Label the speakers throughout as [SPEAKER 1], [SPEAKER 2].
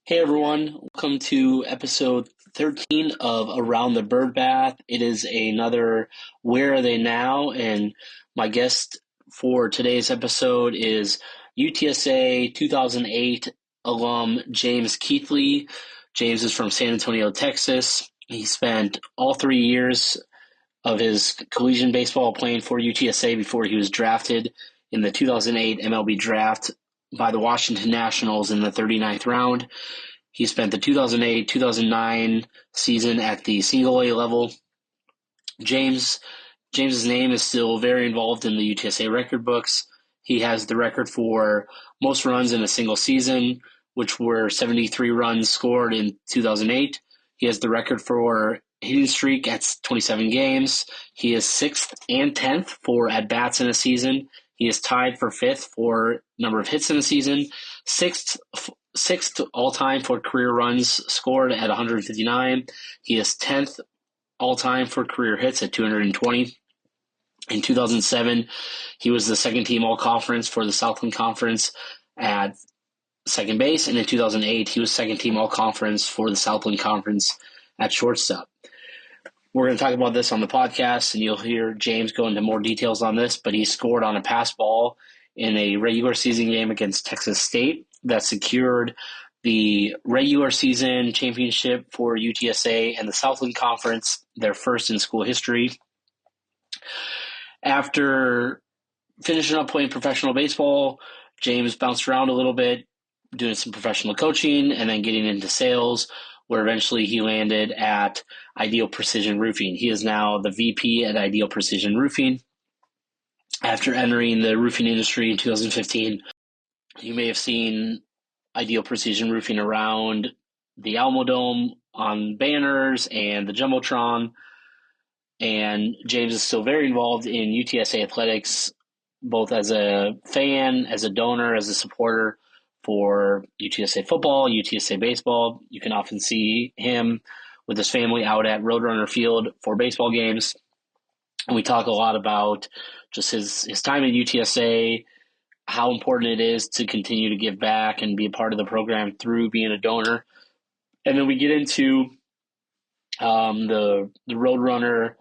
[SPEAKER 1] Hey everyone, welcome to episode 13 of Around the Bird Bath. It is another Where Are They Now? And my guest for today's episode is UTSA 2008 alum James Keithley. James is from San Antonio, Texas. He spent all 3 years of his collegiate baseball playing for UTSA before he was drafted in the 2008 MLB Draft by the Washington Nationals in the 39th round. He spent the 2008-2009 season at the single A level. James's name is still very involved in the UTSA record books. He has the record for most runs in a single season, which were 73 runs scored in 2008. He has the record for hitting streak at 27 games. He is 6th and 10th for at-bats in a season. He is tied for 5th for number of hits in a season, sixth all-time for career runs scored at 159. He is 10th all-time for career hits at 220. In 2007, he was the second-team all-conference for the Southland Conference at second base, and in 2008, he was second-team all-conference for the Southland Conference at shortstop. We're going to talk about this on the podcast, and you'll hear James go into more details on this, but he scored on a pass ball in a regular season game against Texas State that secured the regular season championship for UTSA and the Southland Conference, their first in school history. After finishing up playing professional baseball, James bounced around a little bit, doing some professional coaching and then getting into sales, where eventually he landed at Ideal Precision Roofing. He is now the VP at Ideal Precision Roofing. After entering the roofing industry in 2015, you may have seen Ideal Precision Roofing around the Alamo on banners and the Jumbotron. And James is still very involved in UTSA Athletics, both as a fan, as a donor, as a supporter for UTSA football, UTSA baseball. You can often see him with his family out at Roadrunner Field for baseball games. And we talk a lot about just his time at UTSA, how important it is to continue to give back and be a part of the program through being a donor. And then we get into the Roadrunner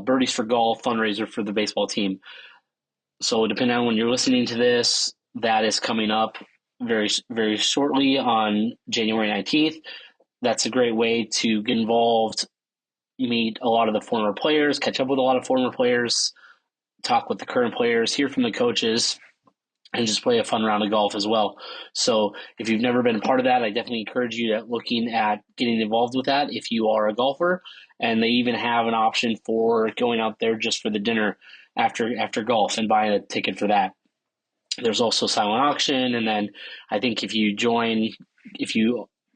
[SPEAKER 1] Birdies for Golf fundraiser for the baseball team. So depending on when you're listening to this, that is coming up very, very shortly on January 19th. That's a great way to get involved, meet a lot of the former players, catch up with a lot of former players, talk with the current players, hear from the coaches, and just play a fun round of golf as well. So if you've never been a part of that, I definitely encourage you to looking at getting involved with that if you are a golfer. And they even have an option for going out there just for the dinner after golf and buying a ticket for that. There's also silent auction, and then I think if you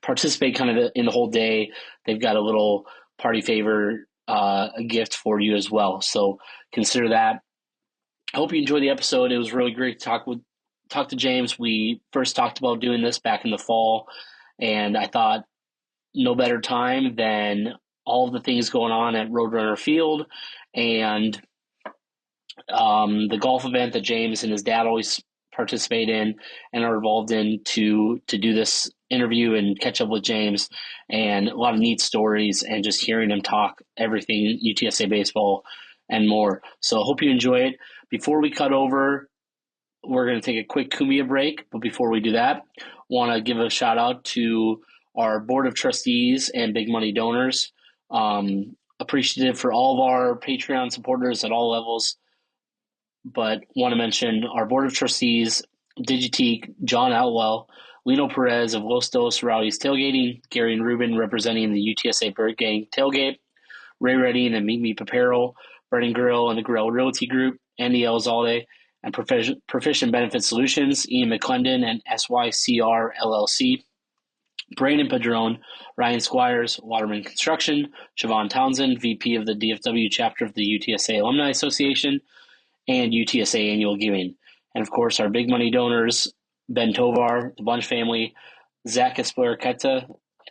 [SPEAKER 1] participate kind of in the whole day, they've got a little party favor gift for you as well. So consider that. I hope you enjoyed the episode. It was really great to talk to James. We first talked about doing this back in the fall, and I thought no better time than all of the things going on at Roadrunner Field and the golf event that James and his dad always participate in and are involved in to do this interview and catch up with James, and a lot of neat stories and just hearing him talk everything UTSA baseball and more. So I hope you enjoy it. Before we cut over, we're going to take a quick Kumia break, but before we do that, want to give a shout out to our board of trustees and big money donors. Appreciative for all of our Patreon supporters at all levels, but want to mention our board of trustees: Digiteek, John Outwell, Lino Perez of Los Dos Rowdies Tailgating, Gary and Ruben representing the UTSA Bird Gang Tailgate, Ray Redding and Meet Me Papero, Bread & Grill and the Grill Realty Group, Andy Elzalde, and Proficient Benefit Solutions, Ian McClendon and SYCR LLC, Brandon Padron, Ryan Squires, Waterman Construction, Siobhan Townsend, VP of the DFW chapter of the UTSA Alumni Association, and UTSA Annual Giving. And of course, our big money donors: Ben Tovar, the Bunch family, Zach Esplorqueta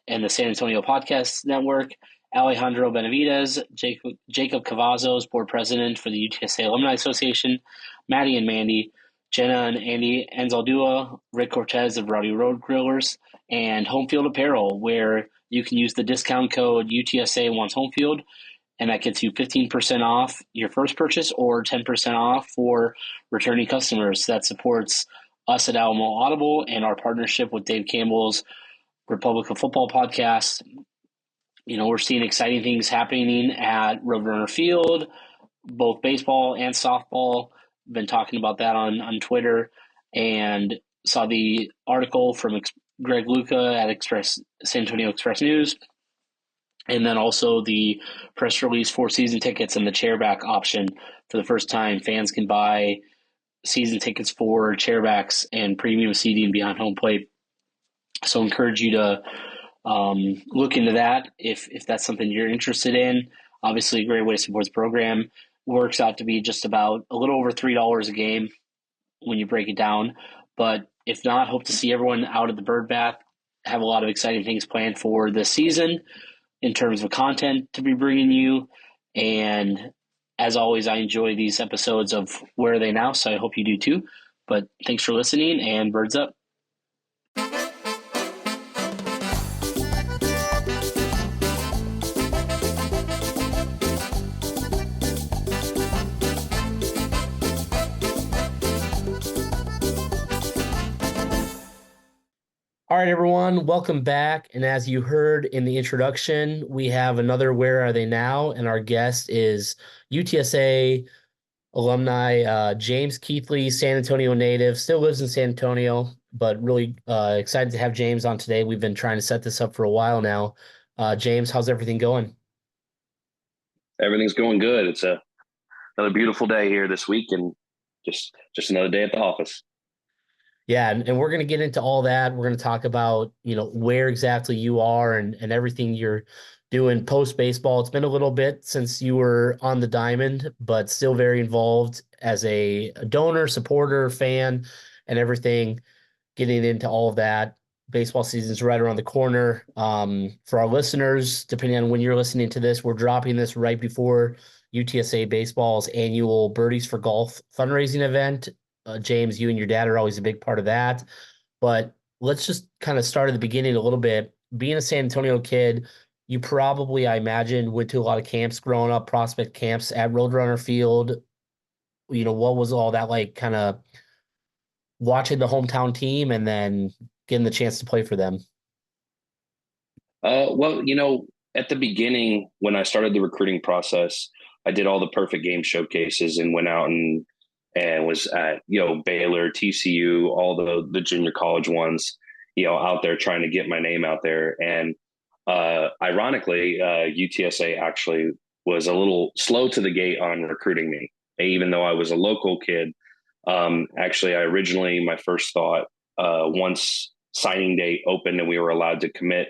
[SPEAKER 1] and the San Antonio Podcast Network, Alejandro Benavides, Jacob Cavazos, board president for the UTSA Alumni Association, Maddie and Mandy, Jenna and Andy Anzaldua, Rick Cortez of Rowdy Road Grillers, and Home Field Apparel, where you can use the discount code UTSA Wants Home Field, and that gets you 15% off your first purchase or 10% off for returning customers. That supports us at Alamo Audible and our partnership with Dave Campbell's Republic of Football podcast. We're seeing exciting things happening at Roadrunner Field, both baseball and softball. Been talking about that on Twitter, and saw the article from Greg Luca at San Antonio Express News, and then also the press release for season tickets and the chairback option. For the first time, fans can buy season tickets for chairbacks and premium seating behind home plate. So I encourage you to look into that if that's something you're interested in. Obviously, a great way to support the program. Works out to be just about a little over $3 a game when you break it down. But if not, hope to see everyone out at the Bird Bath. Have a lot of exciting things planned for this season in terms of content to be bringing you. And as always, I enjoy these episodes of Where Are They Now? So I hope you do too. But thanks for listening, and birds up. All right, everyone, welcome back. And as you heard in the introduction, we have another Where Are They Now? And our guest is UTSA alumni James Keithley, San Antonio native, still lives in San Antonio, but really excited to have James on today. We've been trying to set this up for a while now. James, how's everything going?
[SPEAKER 2] Everything's going good. It's another beautiful day here this week, and just another day at the office.
[SPEAKER 1] Yeah, and we're going to get into all that. We're going to talk about, where exactly you are and everything you're doing post-baseball. It's been a little bit since you were on the diamond, but still very involved as a donor, supporter, fan, and everything, getting into all of that. Baseball season's right around the corner. For our listeners, depending on when you're listening to this, we're dropping this right before UTSA Baseball's annual Birdies for Golf fundraising event. James, you and your dad are always a big part of that. But let's just kind of start at the beginning a little bit. Being a San Antonio kid, you probably, I imagine, went to a lot of camps growing up, prospect camps at Roadrunner Field. What was all that like, kind of watching the hometown team and then getting the chance to play for them?
[SPEAKER 2] Well, at the beginning, when I started the recruiting process, I did all the perfect game showcases and went out and was at, Baylor, TCU, all the junior college ones, out there trying to get my name out there. And ironically, UTSA actually was a little slow to the gate on recruiting me, even though I was a local kid. Actually, my first thought, once signing day opened and we were allowed to commit,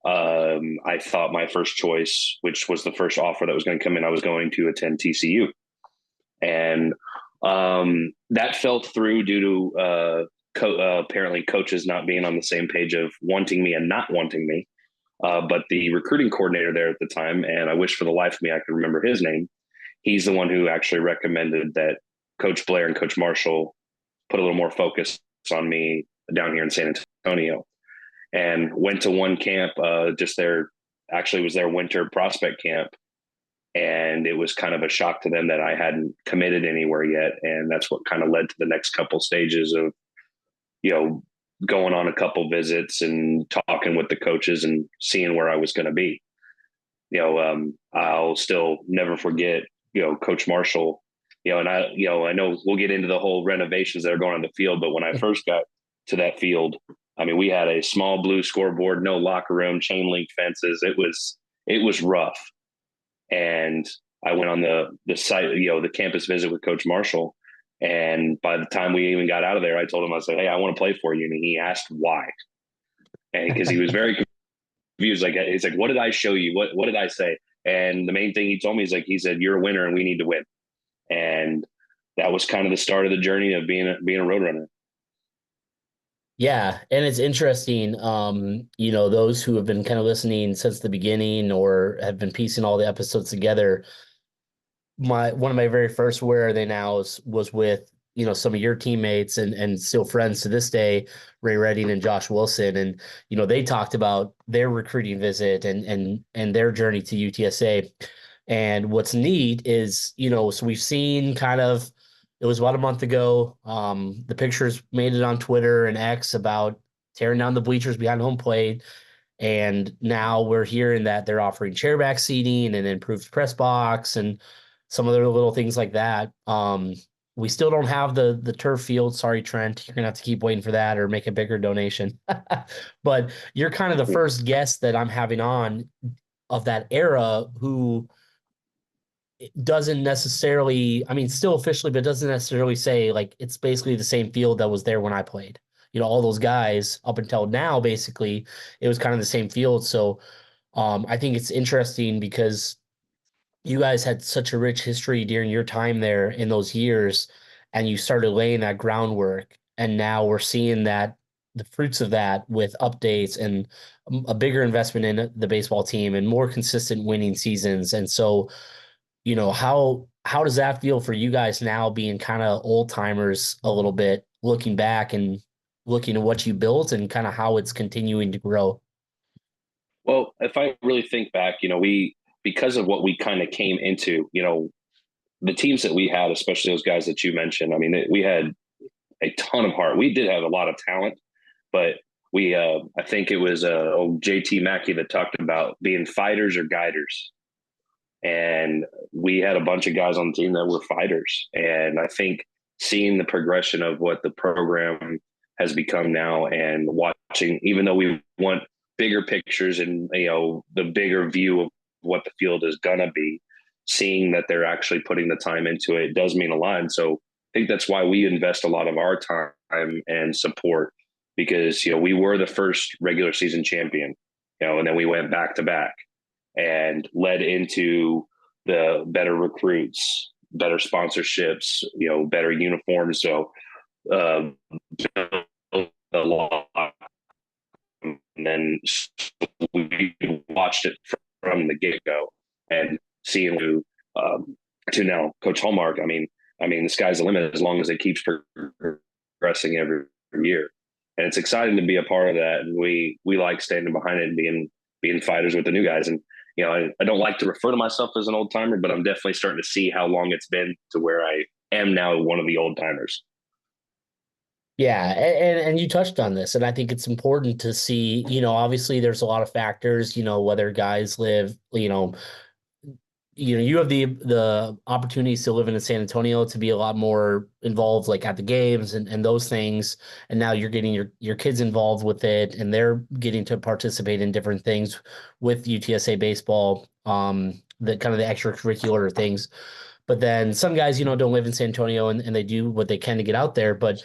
[SPEAKER 2] I thought my first choice, which was the first offer that was going to come in, I was going to attend TCU. And that fell through due to apparently coaches not being on the same page of wanting me and not wanting me. But the recruiting coordinator there at the time, and I wish for the life of me I could remember his name, he's the one who actually recommended that Coach Blair and Coach Marshall put a little more focus on me down here in San Antonio. And went to one camp, actually was their winter prospect camp. And it was kind of a shock to them that I hadn't committed anywhere yet. And that's what kind of led to the next couple stages of, going on a couple visits and talking with the coaches and seeing where I was going to be. I'll still never forget, Coach Marshall, and I know we'll get into the whole renovations that are going on the field, but when I first got to that field, I mean, we had a small blue scoreboard, no locker room, chain link fences. It was rough. And I went on the site, the campus visit with Coach Marshall. And by the time we even got out of there, I told him, I said, "Hey, I want to play for you." And he asked why. And because he was very confused, he's like, "What did I show you? What did I say?" And the main thing he told me is he said, "You're a winner and we need to win." And that was kind of the start of the journey of being a Roadrunner.
[SPEAKER 1] Yeah, and it's interesting, those who have been kind of listening since the beginning or have been piecing all the episodes together. One of my very first Where Are They Nows was with
[SPEAKER 3] some of your teammates and still friends to this day, Ray Redding and Josh Wilson. And, they talked about their recruiting visit and their journey to UTSA. And what's neat is, so we've seen it was about a month ago. The pictures made it on Twitter and X about tearing down the bleachers behind home plate. And now we're hearing that they're offering chairback seating and improved press box and some other little things like that. We still don't have the turf field. Sorry, Trent. You're gonna have to keep waiting for that or make a bigger donation. But you're kind of the first guest that I'm having on of that era who doesn't necessarily, I mean, still officially, but doesn't necessarily say like it's basically the same field that was there when I played. All those guys up until now, basically, it was kind of the same field. So I think it's interesting because you guys had such a rich history during your time there in those years, and you started laying that groundwork. And now we're seeing that the fruits of that with updates and a bigger investment in the baseball team and more consistent winning seasons. And so, how does that feel for you guys now being kind of old timers a little bit, looking back and looking at what you built and kind of how it's continuing to grow?
[SPEAKER 2] Well, if I really think back, because of what we kind of came into, the teams that we had, especially those guys that you mentioned, I mean, we had a ton of heart. We did have a lot of talent, but I think it was old JT Mackey that talked about being fighters or guiders. And we had a bunch of guys on the team that were fighters. And I think seeing the progression of what the program has become now and watching, even though we want bigger pictures and, the bigger view of what the field is going to be, seeing that they're actually putting the time into it does mean a lot. And so I think that's why we invest a lot of our time and support because, we were the first regular season champion, and then we went back to back and led into the better recruits, better sponsorships, better uniforms. So the law, and then we watched it from the get go, and seeing to now Coach Hallmark. I mean, the sky's the limit as long as it keeps progressing every year, and it's exciting to be a part of that. And we like standing behind it and being fighters with the new guys. And I don't like to refer to myself as an old timer, but I'm definitely starting to see how long it's been to where I am now one of the old timers.
[SPEAKER 3] Yeah, and you touched on this, and I think it's important to see, obviously there's a lot of factors, whether guys live, you have the opportunities to live in San Antonio to be a lot more involved like at the games and those things. And now you're getting your kids involved with it and they're getting to participate in different things with UTSA baseball, the kind of the extracurricular things. But then some guys, don't live in San Antonio and they do what they can to get out there. But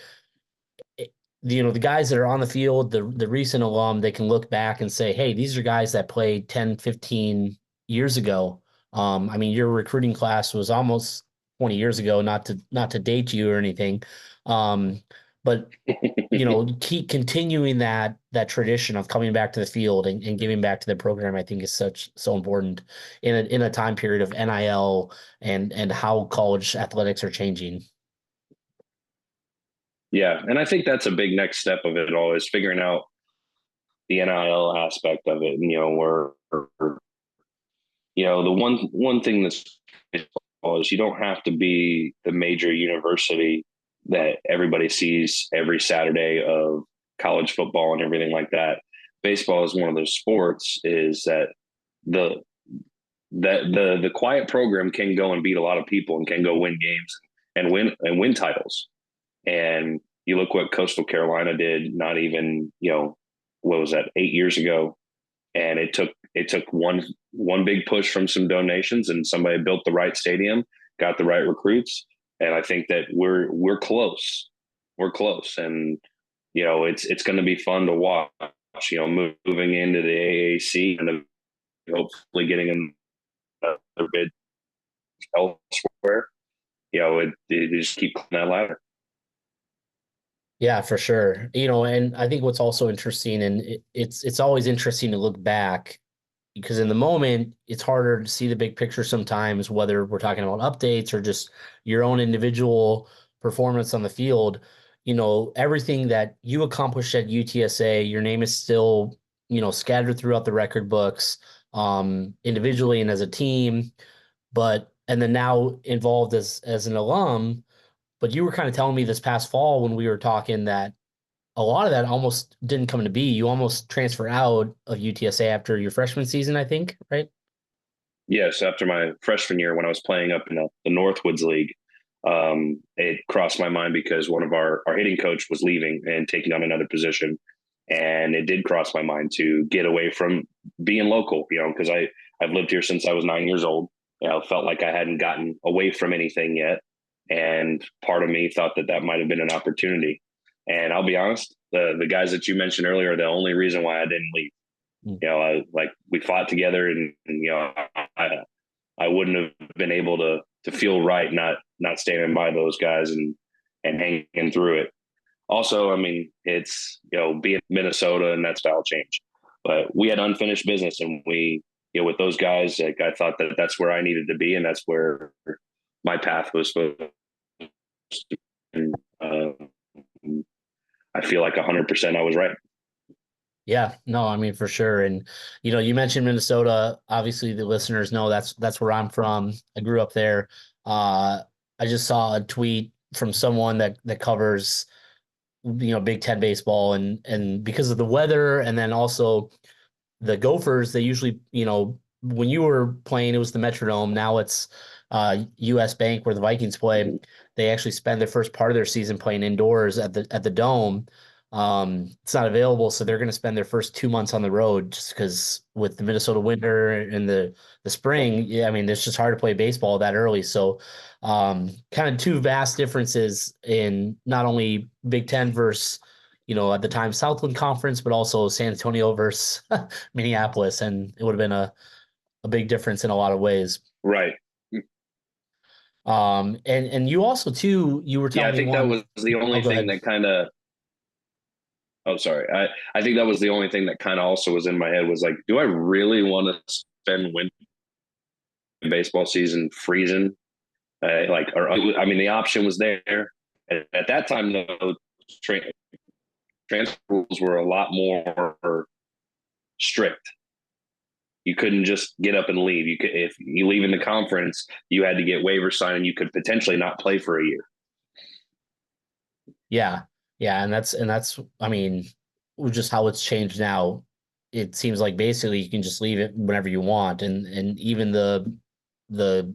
[SPEAKER 3] the guys that are on the field, the recent alum, they can look back and say, hey, these are guys that played 10, 15 years ago. I mean, your recruiting class was almost 20 years ago, not to date you or anything. But keep continuing that tradition of coming back to the field and giving back to the program, I think is so important in a time period of NIL and how college athletics are changing.
[SPEAKER 2] Yeah, and I think that's a big next step of it all is figuring out the NIL aspect of it. And the one thing that's is you don't have to be the major university that everybody sees every Saturday of college football and everything like that. Baseball is one of those sports is that the quiet program can go and beat a lot of people and can go win games and win titles. And you look what Coastal Carolina did, not even, what was that, 8 years ago. And it took one big push from some donations and somebody built the right stadium, got the right recruits. And I think that we're close. We're close. And, it's going to be fun to watch, moving into the AAC and hopefully getting another bid elsewhere. It just keep climbing that ladder.
[SPEAKER 3] Yeah, for sure. And I think what's also interesting, and it's always interesting to look back because in the moment it's harder to see the big picture sometimes, whether we're talking about updates or just your own individual performance on the field, everything that you accomplished at UTSA, your name is still, scattered throughout the record books, individually and as a team, and then now involved as an alum. But you were kind of telling me this past fall when we were talking that a lot of that almost didn't come to be. You almost transfer out of UTSA after your freshman season, I think, right?
[SPEAKER 2] Yes, after my freshman year when I was playing up in the Northwoods League, it crossed my mind because one of our hitting coach was leaving and taking on another position. And it did cross my mind to get away from being local, because I've lived here since I was 9 years old. Felt like I hadn't gotten away from anything yet. And part of me thought that might have been an opportunity. And I'll be honest, the guys that you mentioned earlier are the only reason why I didn't leave. We fought together, and I wouldn't have been able to feel right not standing by those guys and hanging through it. Also, I mean, it's being Minnesota and that style change, but we had unfinished business, and we with those guys, like I thought that's where I needed to be, and that's where my path was supposed to. And, I feel like 100% I was right.
[SPEAKER 3] Yeah, no, I mean, for sure. And, you mentioned Minnesota. Obviously, the listeners know that's where I'm from. I grew up there. I just saw a tweet from someone that covers, Big Ten baseball, and because of the weather, and then also the Gophers, they usually, when you were playing, it was the Metrodome. Now it's US Bank where the Vikings play. They actually spend the first part of their season playing indoors at the Dome. It's not available, so they're going to spend their first 2 months on the road just because with the Minnesota winter and the spring, yeah, I mean, it's just hard to play baseball that early. So, kind of two vast differences in not only Big Ten versus, at the time Southland Conference, but also San Antonio versus Minneapolis, and it would have been a big difference in a lot of ways.
[SPEAKER 2] Right.
[SPEAKER 3] And you also too, you were telling me
[SPEAKER 2] I think that was the only thing that kind of. Oh, sorry. I think that was the only thing that kind of also was in my head was like, do I really want to spend winter baseball season freezing? I mean, the option was there. At that time, though, transfer rules were a lot more strict. You couldn't just get up and leave. If you leave in the conference, you had to get waiver signed, and you could potentially not play for a year.
[SPEAKER 3] Yeah. Yeah. And that's, I mean, just how it's changed now. It seems like basically you can just leave it whenever you want. And even the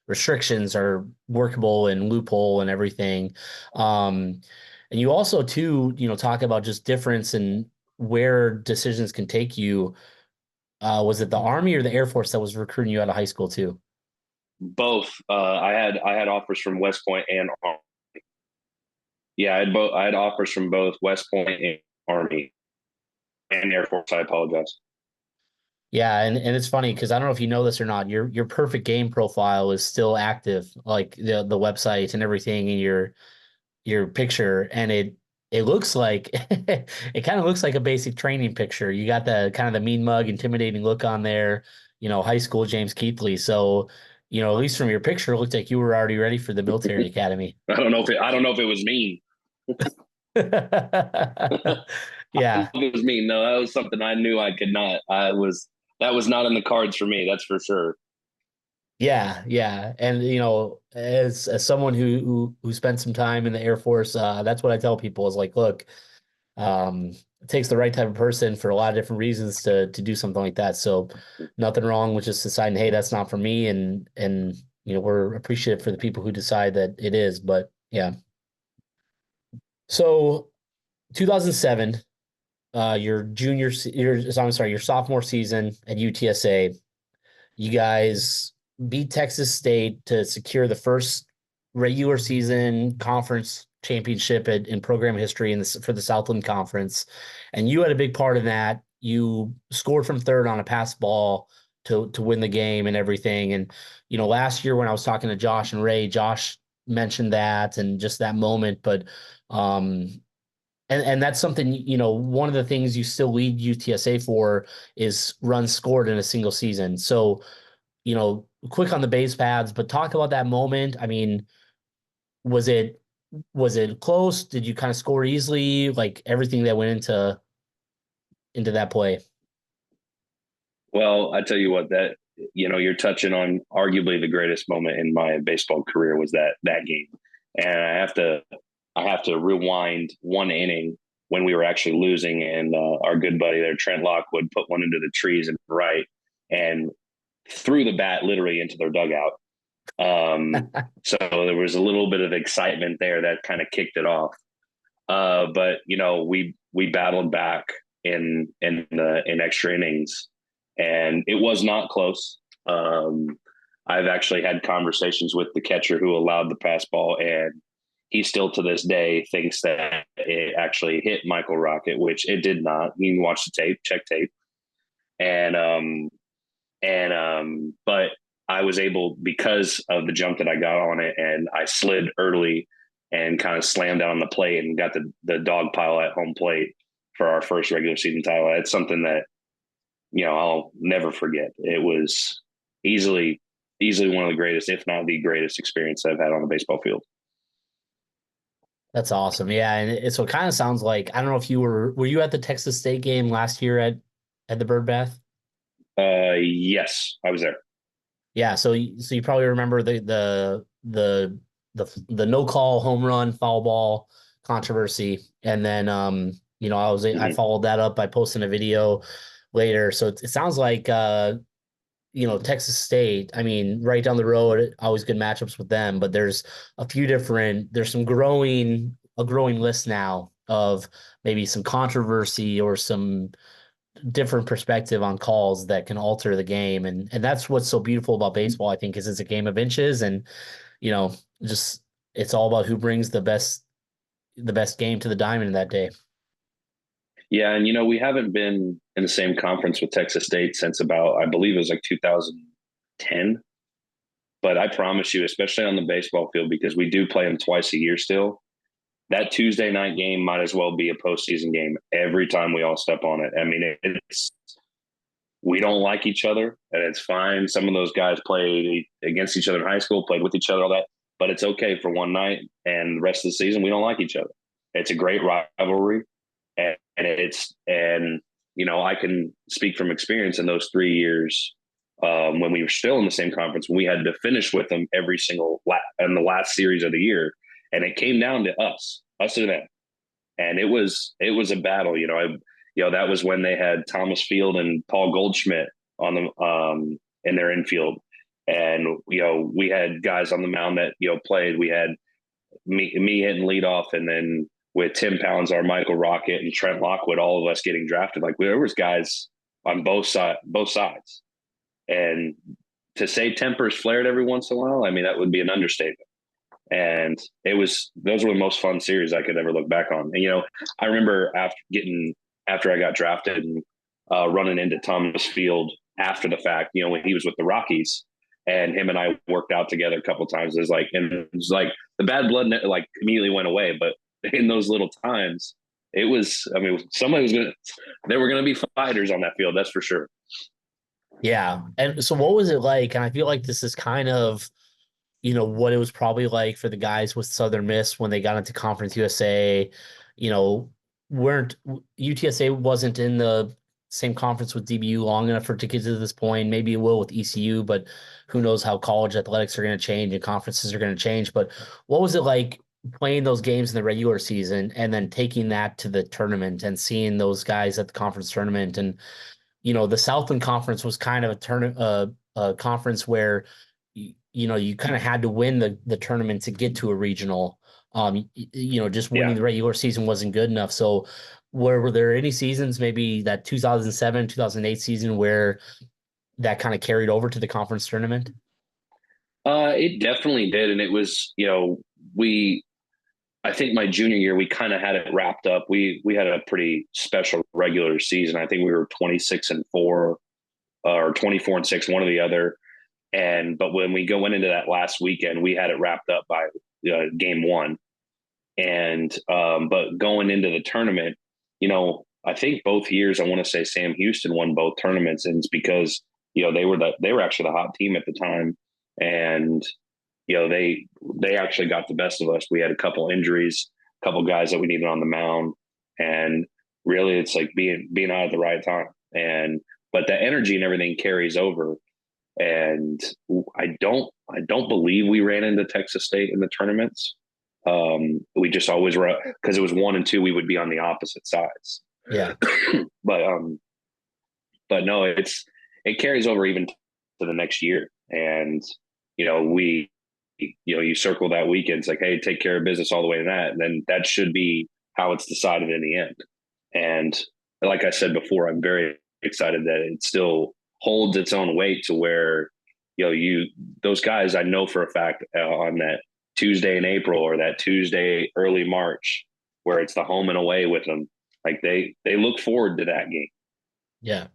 [SPEAKER 3] restrictions are workable and loophole and everything. And you also too, talk about just difference in where decisions can take you. Was it the Army or the Air Force that was recruiting you out of high school too?
[SPEAKER 2] Both. I had offers from West Point and Army. Yeah, I had offers from both West Point and Army and Air Force. I apologize.
[SPEAKER 3] Yeah, and it's funny because I don't know if you know this or not. Your perfect game profile is still active, like the website and everything, and your picture, and it looks like it kind of looks like a basic training picture. You got the kind of the mean mug, intimidating look on there, high school James Keithley. So, at least from your picture, it looked like you were already ready for the military academy.
[SPEAKER 2] I don't know if it was mean.
[SPEAKER 3] Yeah.
[SPEAKER 2] It was mean. No, that was something I knew I could not. That was not in the cards for me. That's for sure.
[SPEAKER 3] Yeah, yeah, and as someone who spent some time in the Air Force, that's what I tell people is like, look, it takes the right type of person for a lot of different reasons to do something like that. So, nothing wrong with just deciding, hey, that's not for me, and we're appreciative for the people who decide that it is. But yeah, so 2007, your sophomore season at UTSA. You guys beat Texas State to secure the first regular season conference championship in program history for the Southland Conference. And you had a big part in that. You scored from third on a pass ball to win the game and everything. And, last year when I was talking to Josh and Ray, Josh mentioned that and just that moment. But and that's something, one of the things you still lead UTSA for is runs scored in a single season. So, quick on the base paths, but talk about that moment. I mean, was it was it close? Did you kind of score easily? Like everything that went into that play.
[SPEAKER 2] Well, I tell you what, that you're touching on arguably the greatest moment in my baseball career was that game, and I have to rewind one inning when we were actually losing, and our good buddy there, Trent Lockwood, put one into the trees and right, and threw the bat literally into their dugout. So there was a little bit of excitement there that kind of kicked it off. But we battled back in extra innings, and it was not close. I've actually had conversations with the catcher who allowed the pass ball, and he still to this day thinks that it actually hit Michael Rocket, which it did not. You can watch the tape, check tape, and but I was able, because of the jump that I got on it, and I slid early and kind of slammed down the plate and got the dog pile at home plate for our first regular season title. It's something that, I'll never forget. It was easily one of the greatest, if not the greatest experience I've had on the baseball field.
[SPEAKER 3] That's awesome. Yeah. And so it kind of sounds like, I don't know if were you at the Texas State game last year at the Bird Bath?
[SPEAKER 2] Yes, I was there.
[SPEAKER 3] Yeah. So you probably remember the no call home run foul ball controversy. And then, I followed that up by posting a video later. So it sounds like, Texas State, I mean, right down the road, always good matchups with them, but there's a growing list now of maybe some controversy or some different perspective on calls that can alter the game. And that's what's so beautiful about baseball, I think, is it's a game of inches, and, you know, just it's all about who brings the best game to the diamond that day.
[SPEAKER 2] Yeah, and we haven't been in the same conference with Texas State since about, I believe it was like 2010. But I promise you, especially on the baseball field, because we do play them twice a year still, that Tuesday night game might as well be a postseason game every time we all step on it. I mean, we don't like each other, and it's fine. Some of those guys played against each other in high school, played with each other, all that. But it's okay for one night, and the rest of the season, we don't like each other. It's a great rivalry. And I can speak from experience in those 3 years, when we were still in the same conference, when we had to finish with them every single in the last series of the year, and it came down to us and them, and it was a battle. That was when they had Thomas Field and Paul Goldschmidt on the in their infield, and we had guys on the mound that played. We had me hitting leadoff, and then with Tim Pounds, our Michael Rocket, and Trent Lockwood, all of us getting drafted. Like, there was guys on both sides. And to say tempers flared every once in a while, I mean, that would be an understatement. And those were the most fun series I could ever look back on. And, I remember after I got drafted and running into Thomas Field after the fact, when he was with the Rockies, and him and I worked out together a couple of times. It was like the bad blood like immediately went away, but in those little times, it was, I mean, there were going to be fighters on that field. That's for sure.
[SPEAKER 3] Yeah. And so what was it like? And I feel like this is kind of, what it was probably like for the guys with Southern Miss when they got into Conference USA, UTSA wasn't in the same conference with DBU long enough to get to this point. Maybe it will with ECU, but who knows how college athletics are going to change and conferences are going to change. But what was it like playing those games in the regular season and then taking that to the tournament and seeing those guys at the conference tournament? And, the Southland Conference was kind of a conference where, you kind of had to win the tournament to get to a regional. Just winning the regular season wasn't good enough. So were there any seasons, maybe that 2007, 2008 season, where that kind of carried over to the conference tournament?
[SPEAKER 2] It definitely did. And it was, I think my junior year, we kind of had it wrapped up. We had a pretty special regular season. I think we were 26-4 or 24-6, one or the other. But when we went into that last weekend, we had it wrapped up by game one. But going into the tournament, I think both years, I want to say Sam Houston won both tournaments, and it's because they were actually the hot team at the time, and they actually got the best of us. We had a couple injuries, a couple guys that we needed on the mound, and really it's like being out at the right time. But the energy and everything carries over. And I don't believe we ran into Texas State in the tournaments. We just always were, because it was 1 and 2, we would be on the opposite sides.
[SPEAKER 3] Yeah.
[SPEAKER 2] but no, it carries over even to the next year. And, you circle that weekend. It's like, hey, take care of business all the way to that. And then that should be how it's decided in the end. And like I said before, I'm very excited that it still holds its own weight to where, those guys, I know for a fact on that Tuesday in April or that Tuesday early March, where it's the home and away with them, like they look forward to that game.
[SPEAKER 3] Yeah.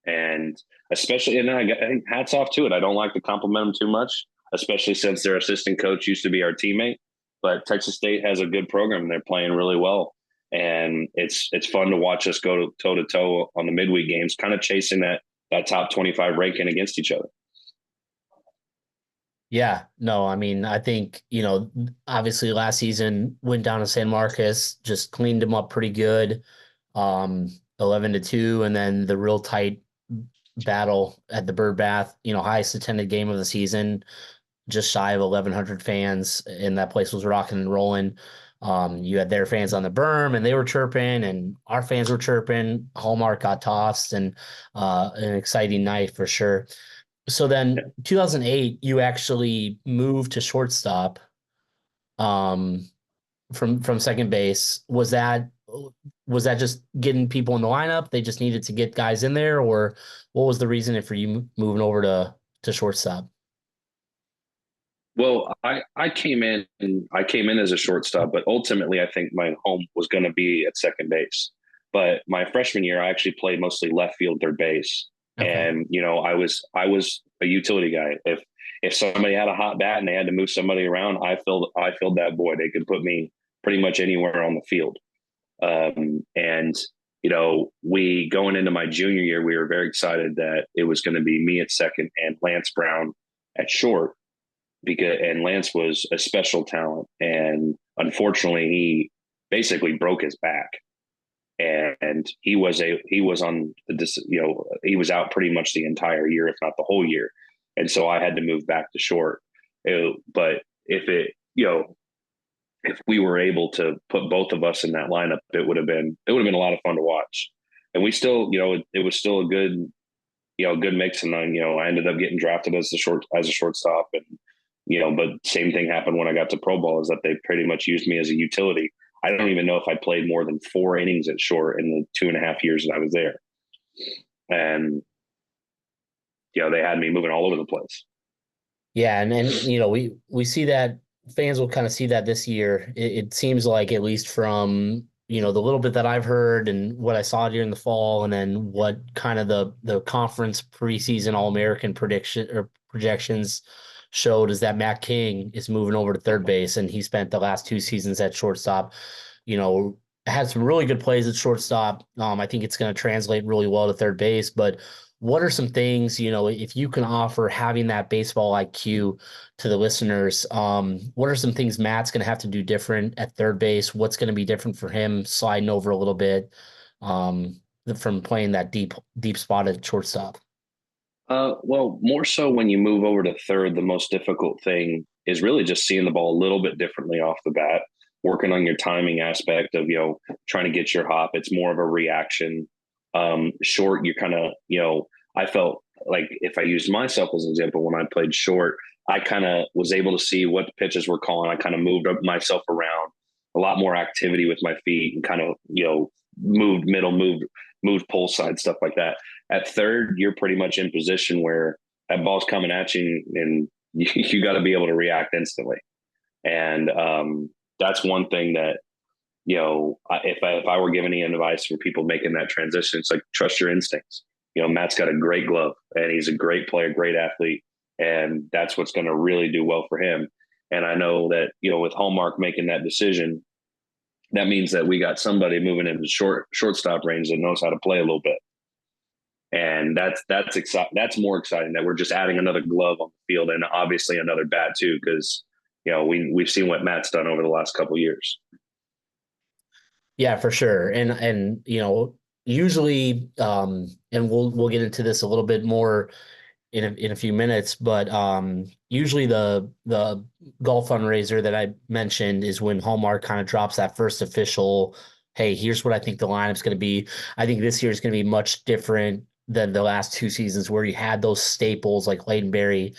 [SPEAKER 2] And especially, and I think hats off to it. I don't like to compliment them too much, especially since their assistant coach used to be our teammate. But Texas State has a good program. They're playing really well. And it's fun to watch us go toe to toe on the midweek games, kind of chasing that top 25 ranking against each other.
[SPEAKER 3] Yeah, no, I mean, I think, obviously last season went down to San Marcos, just cleaned them up pretty good. 11-2, and then the real tight battle at the Bird Bath, highest attended game of the season, just shy of 1,100 fans, and that place was rocking and rolling. You had their fans on the berm, and they were chirping, and our fans were chirping. Hallmark got tossed, and an exciting night for sure. So then 2008, you actually moved to shortstop from second base. Was that just getting people in the lineup? They just needed to get guys in there, or what was the reason for you moving over to shortstop?
[SPEAKER 2] Well, I came in as a shortstop, but ultimately I think my home was going to be at second base. But my freshman year, I actually played mostly left field, third base. Okay. And I was a utility guy. If somebody had a hot bat and they had to move somebody around, I filled that void. They could put me pretty much anywhere on the field. And we going into my junior year, we were very excited that it was going to be me at second and Lance Brown at short, and Lance was a special talent, and unfortunately he basically broke his back. And he was out pretty much the entire year, if not the whole year. And so I had to move back to short. But if we were able to put both of us in that lineup, it would have been a lot of fun to watch. And we still, it was still a good mix. And then, I ended up getting drafted as a shortstop. And, but same thing happened when I got to pro ball, is that they pretty much used me as a utility. I don't even know if I played more than 4 innings at short in the 2.5 years that I was there. And, they had me moving all over the place.
[SPEAKER 3] Yeah. And we see that fans will kind of see that this year. It seems like, at least from, the little bit that I've heard and what I saw during the fall, and then what kind of the conference preseason All-American projections showed, is that Matt King is moving over to third base, and he spent the last 2 seasons at shortstop. Had some really good plays at shortstop. I think it's going to translate really well to third base. But what are some things, if you can offer, having that baseball IQ to the listeners, what are some things Matt's going to have to do different at third base? What's going to be different for him sliding over a little bit from playing that deep spot at shortstop?
[SPEAKER 2] Well, more so when you move over to third, the most difficult thing is really just seeing the ball a little bit differently off the bat, working on your timing aspect of, trying to get your hop. It's more of a reaction. Short, you kind of, I felt like, if I used myself as an example, when I played short, I kind of was able to see what the pitches were calling. I kind of moved myself around, a lot more activity with my feet, and kind of, moved middle, moved pull side, stuff like that. At third, you're pretty much in position where that ball's coming at you, and you got to be able to react instantly. And that's one thing that, if I were giving any advice for people making that transition, it's like, trust your instincts. Matt's got a great glove, and he's a great player, great athlete, and that's what's going to really do well for him. And I know that, with Hallmark making that decision, that means that we got somebody moving into shortstop range that knows how to play a little bit. And that's exciting. That's more exciting, that we're just adding another glove on the field, and obviously another bat too, because we've seen what Matt's done over the last couple of years.
[SPEAKER 3] Yeah, for sure. And usually and we'll get into this a little bit more in a few minutes, but usually the golf fundraiser that I mentioned is when Hallmark kind of drops that first official, hey, here's what I think the lineup's going to be. I think this year is going to be much different than the last two seasons where you had those staples like Leighton,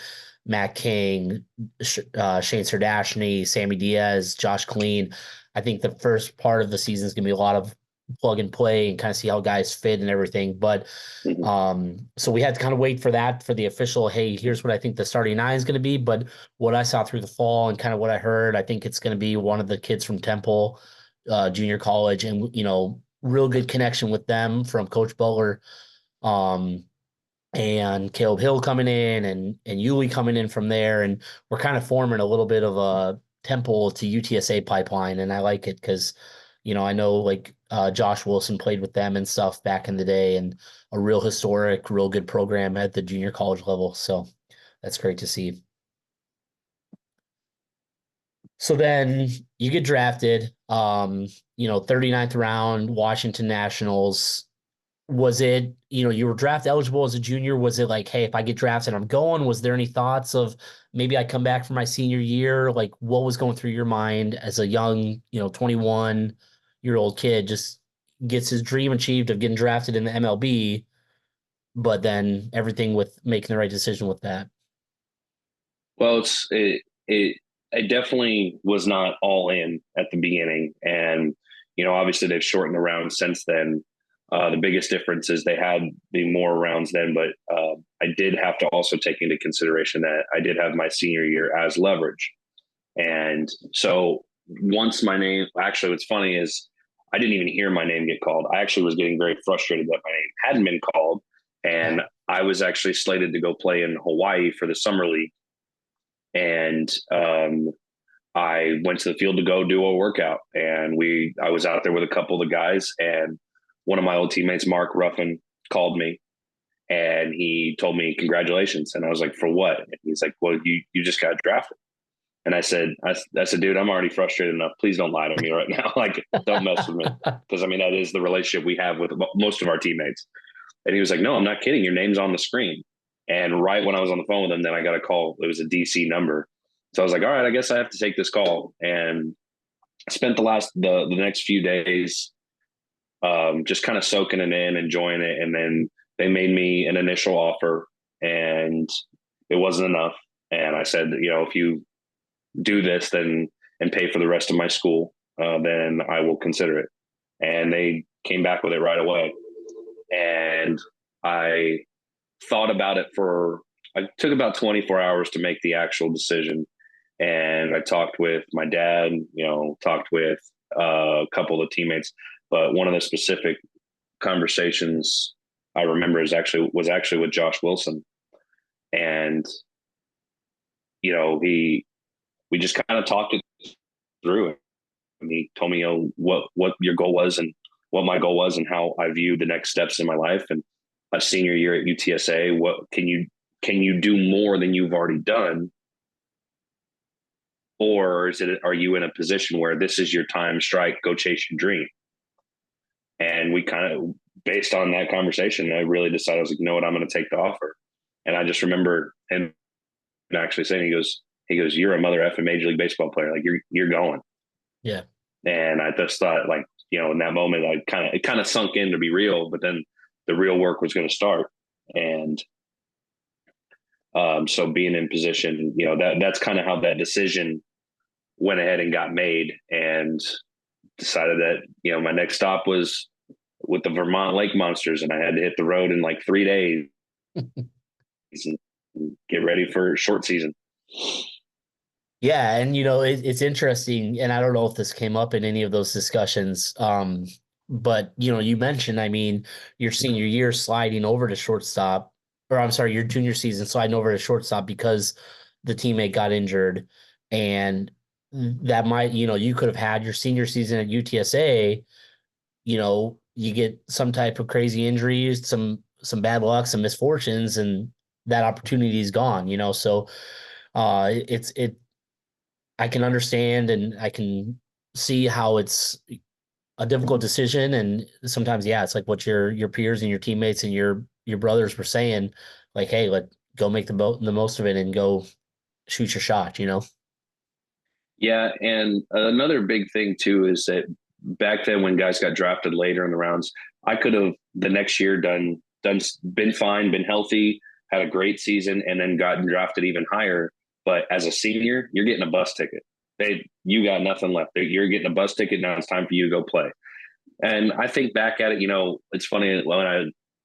[SPEAKER 3] Matt King, Shane Sardashny, Sammy Diaz, Josh Kleen. I think the first part of the season is going to be a lot of plug and play and kind of see how guys fit and everything. But so we had to kind of wait for that, for the official, hey, here's what I think the starting nine is going to be. But what I saw through the fall and kind of what I heard, I think it's going to be one of the kids from Temple Junior College, and real good connection with them from Coach Butler. And Caleb Hill coming in and Yuli coming in from there. And we're kind of forming a little bit of a Temple to UTSA pipeline. And I like it because, I know like Josh Wilson played with them and stuff back in the day, and a real historic, real good program at the junior college level. So that's great to see. So then you get drafted, 39th round, Washington Nationals. Was it, you were draft eligible as a junior? Was it like, hey, if I get drafted, I'm going? Was there any thoughts of maybe I come back for my senior year? Like, what was going through your mind as a young, 21-year-old kid, just gets his dream achieved of getting drafted in the MLB, but then everything with making the right decision with that?
[SPEAKER 2] Well, it definitely was not all in at the beginning, and obviously they've shortened the round since then. The biggest difference is they had the more rounds then, but I did have to also take into consideration that I did have my senior year as leverage. And so once my name, actually what's funny is I didn't even hear my name get called. I actually was getting very frustrated that my name hadn't been called. And I was actually slated to go play in Hawaii for the summer league. And I went to the field to go do a workout, and I was out there with a couple of the guys, and one of my old teammates, Mark Ruffin, called me and he told me congratulations. And I was like, for what? And he's like, well, you just got drafted. And I said, dude, I'm already frustrated enough. Please don't lie to me right now. Like, don't mess with me. Because that is the relationship we have with most of our teammates. And he was like, no, I'm not kidding. Your name's on the screen. And right when I was on the phone with him, then I got a call. It was a DC number. So I was like, all right, I guess I have to take this call. And I spent the next few days just kind of soaking it in, enjoying it. And then they made me an initial offer, and it wasn't enough. And I said, if you do this and pay for the rest of my school, then I will consider it. And they came back with it right away. And I thought about it I took about 24 hours to make the actual decision. And I talked with my dad, talked with a couple of the teammates. But one of the specific conversations I remember was actually with Josh Wilson. And, we just kind of talked it through. And he told me, what your goal was and what my goal was and how I viewed the next steps in my life. And a senior year at UTSA, what can you do more than you've already done? Or are you in a position where this is your time, strike, go chase your dream? And we kind of, based on that conversation, I really decided, I was like, you know what, I'm going to take the offer. And I just remember him actually saying, he goes, you're a mother effing Major League Baseball player. Like you're going. Yeah. And I just thought, like, in that moment, it kind of sunk in to be real, but then the real work was going to start. And so being in position, that's kind of how that decision went ahead and got made, and decided that, my next stop was with the Vermont Lake Monsters, and I had to hit the road in like 3 days and get ready for short season.
[SPEAKER 3] Yeah. And, it's interesting. And I don't know if this came up in any of those discussions. But, you mentioned, your senior year sliding over to shortstop, or I'm sorry, your junior season sliding over to shortstop because the teammate got injured. And that might, you could have had your senior season at UTSA, you get some type of crazy injuries, some bad luck, some misfortunes, and that opportunity is gone, so I can understand and I can see how it's a difficult decision. And sometimes, yeah, it's like what your peers and your teammates and your brothers were saying, like, hey, let go make the most of it and go shoot your shot.
[SPEAKER 2] Yeah, and another big thing too is that back then when guys got drafted later in the rounds, I could have the next year done been fine, been healthy, had a great season, and then gotten drafted even higher. But as a senior, you're getting a bus ticket. You got nothing left. You're getting a bus ticket now. It's time for you to go play. And I think back at it, it's funny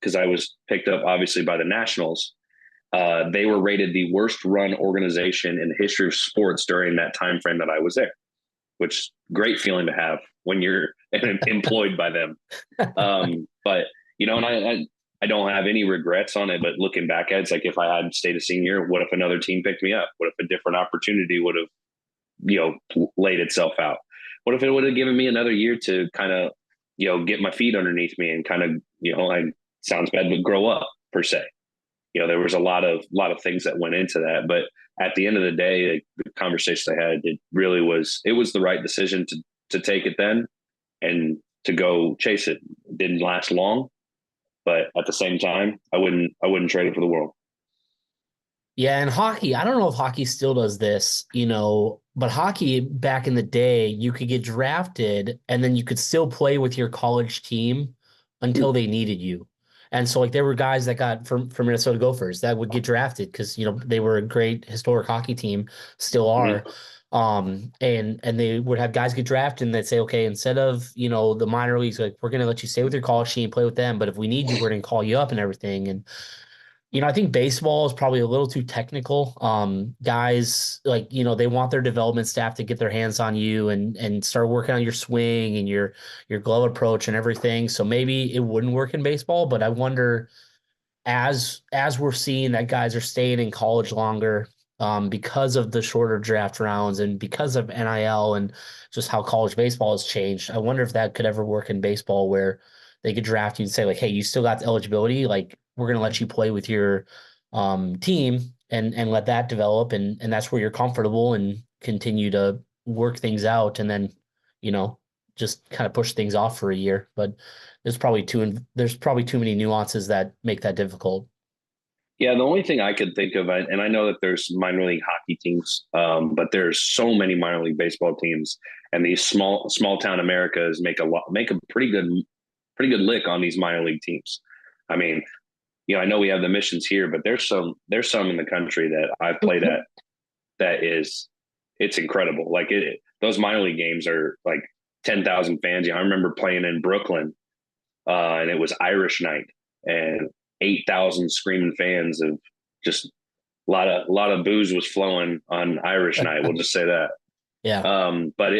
[SPEAKER 2] because I was picked up obviously by the Nationals. They were rated the worst run organization in the history of sports during that time frame that I was there, which great feeling to have when you're employed by them. But and I don't have any regrets on it. But looking back at it, it's like if I had stayed a senior, what if another team picked me up? What if a different opportunity would have laid itself out? What if it would have given me another year to kind of get my feet underneath me and kind of like sounds bad but grow up per se. There was a lot of things that went into that, but at the end of the day, like, the conversation I had, it was the right decision to take it then and to go chase it. It didn't last long, but at the same time, I wouldn't trade it for the world.
[SPEAKER 3] Yeah, and hockey, I don't know if hockey still does this, but hockey back in the day, you could get drafted and then you could still play with your college team until they needed you. And so like there were guys that got from Minnesota Gophers that would get drafted because they were a great historic hockey team, still are. And they would have guys get drafted and they'd say, okay, instead of, the minor leagues, like we're gonna let you stay with your college team, play with them, but if we need you, we're gonna call you up and everything. And I think baseball is probably a little too technical. Guys like, they want their development staff to get their hands on you and start working on your swing and your glove approach and everything. So maybe it wouldn't work in baseball, but I wonder as we're seeing that guys are staying in college longer, because of the shorter draft rounds and because of NIL and just how college baseball has changed. I wonder if that could ever work in baseball where they could draft you and say like, hey, you still got the eligibility. Like we're going to let you play with your team and let that develop. And that's where you're comfortable and continue to work things out. And then, you know, just kind of push things off for a year. But there's probably too many nuances that make that difficult.
[SPEAKER 2] Yeah, the only thing I could think of, and I know that there's minor league hockey teams, but there's so many minor league baseball teams, and these small town Americas make a pretty good lick on these minor league teams. I mean, I know we have the missions here, but there's some in the country that I've played at it's incredible. Like those minor league games are like 10,000 fans. I remember playing in Brooklyn, and it was Irish night, and 8,000 screaming fans of just a lot of booze was flowing on Irish night. We'll just say that.
[SPEAKER 3] Yeah.
[SPEAKER 2] But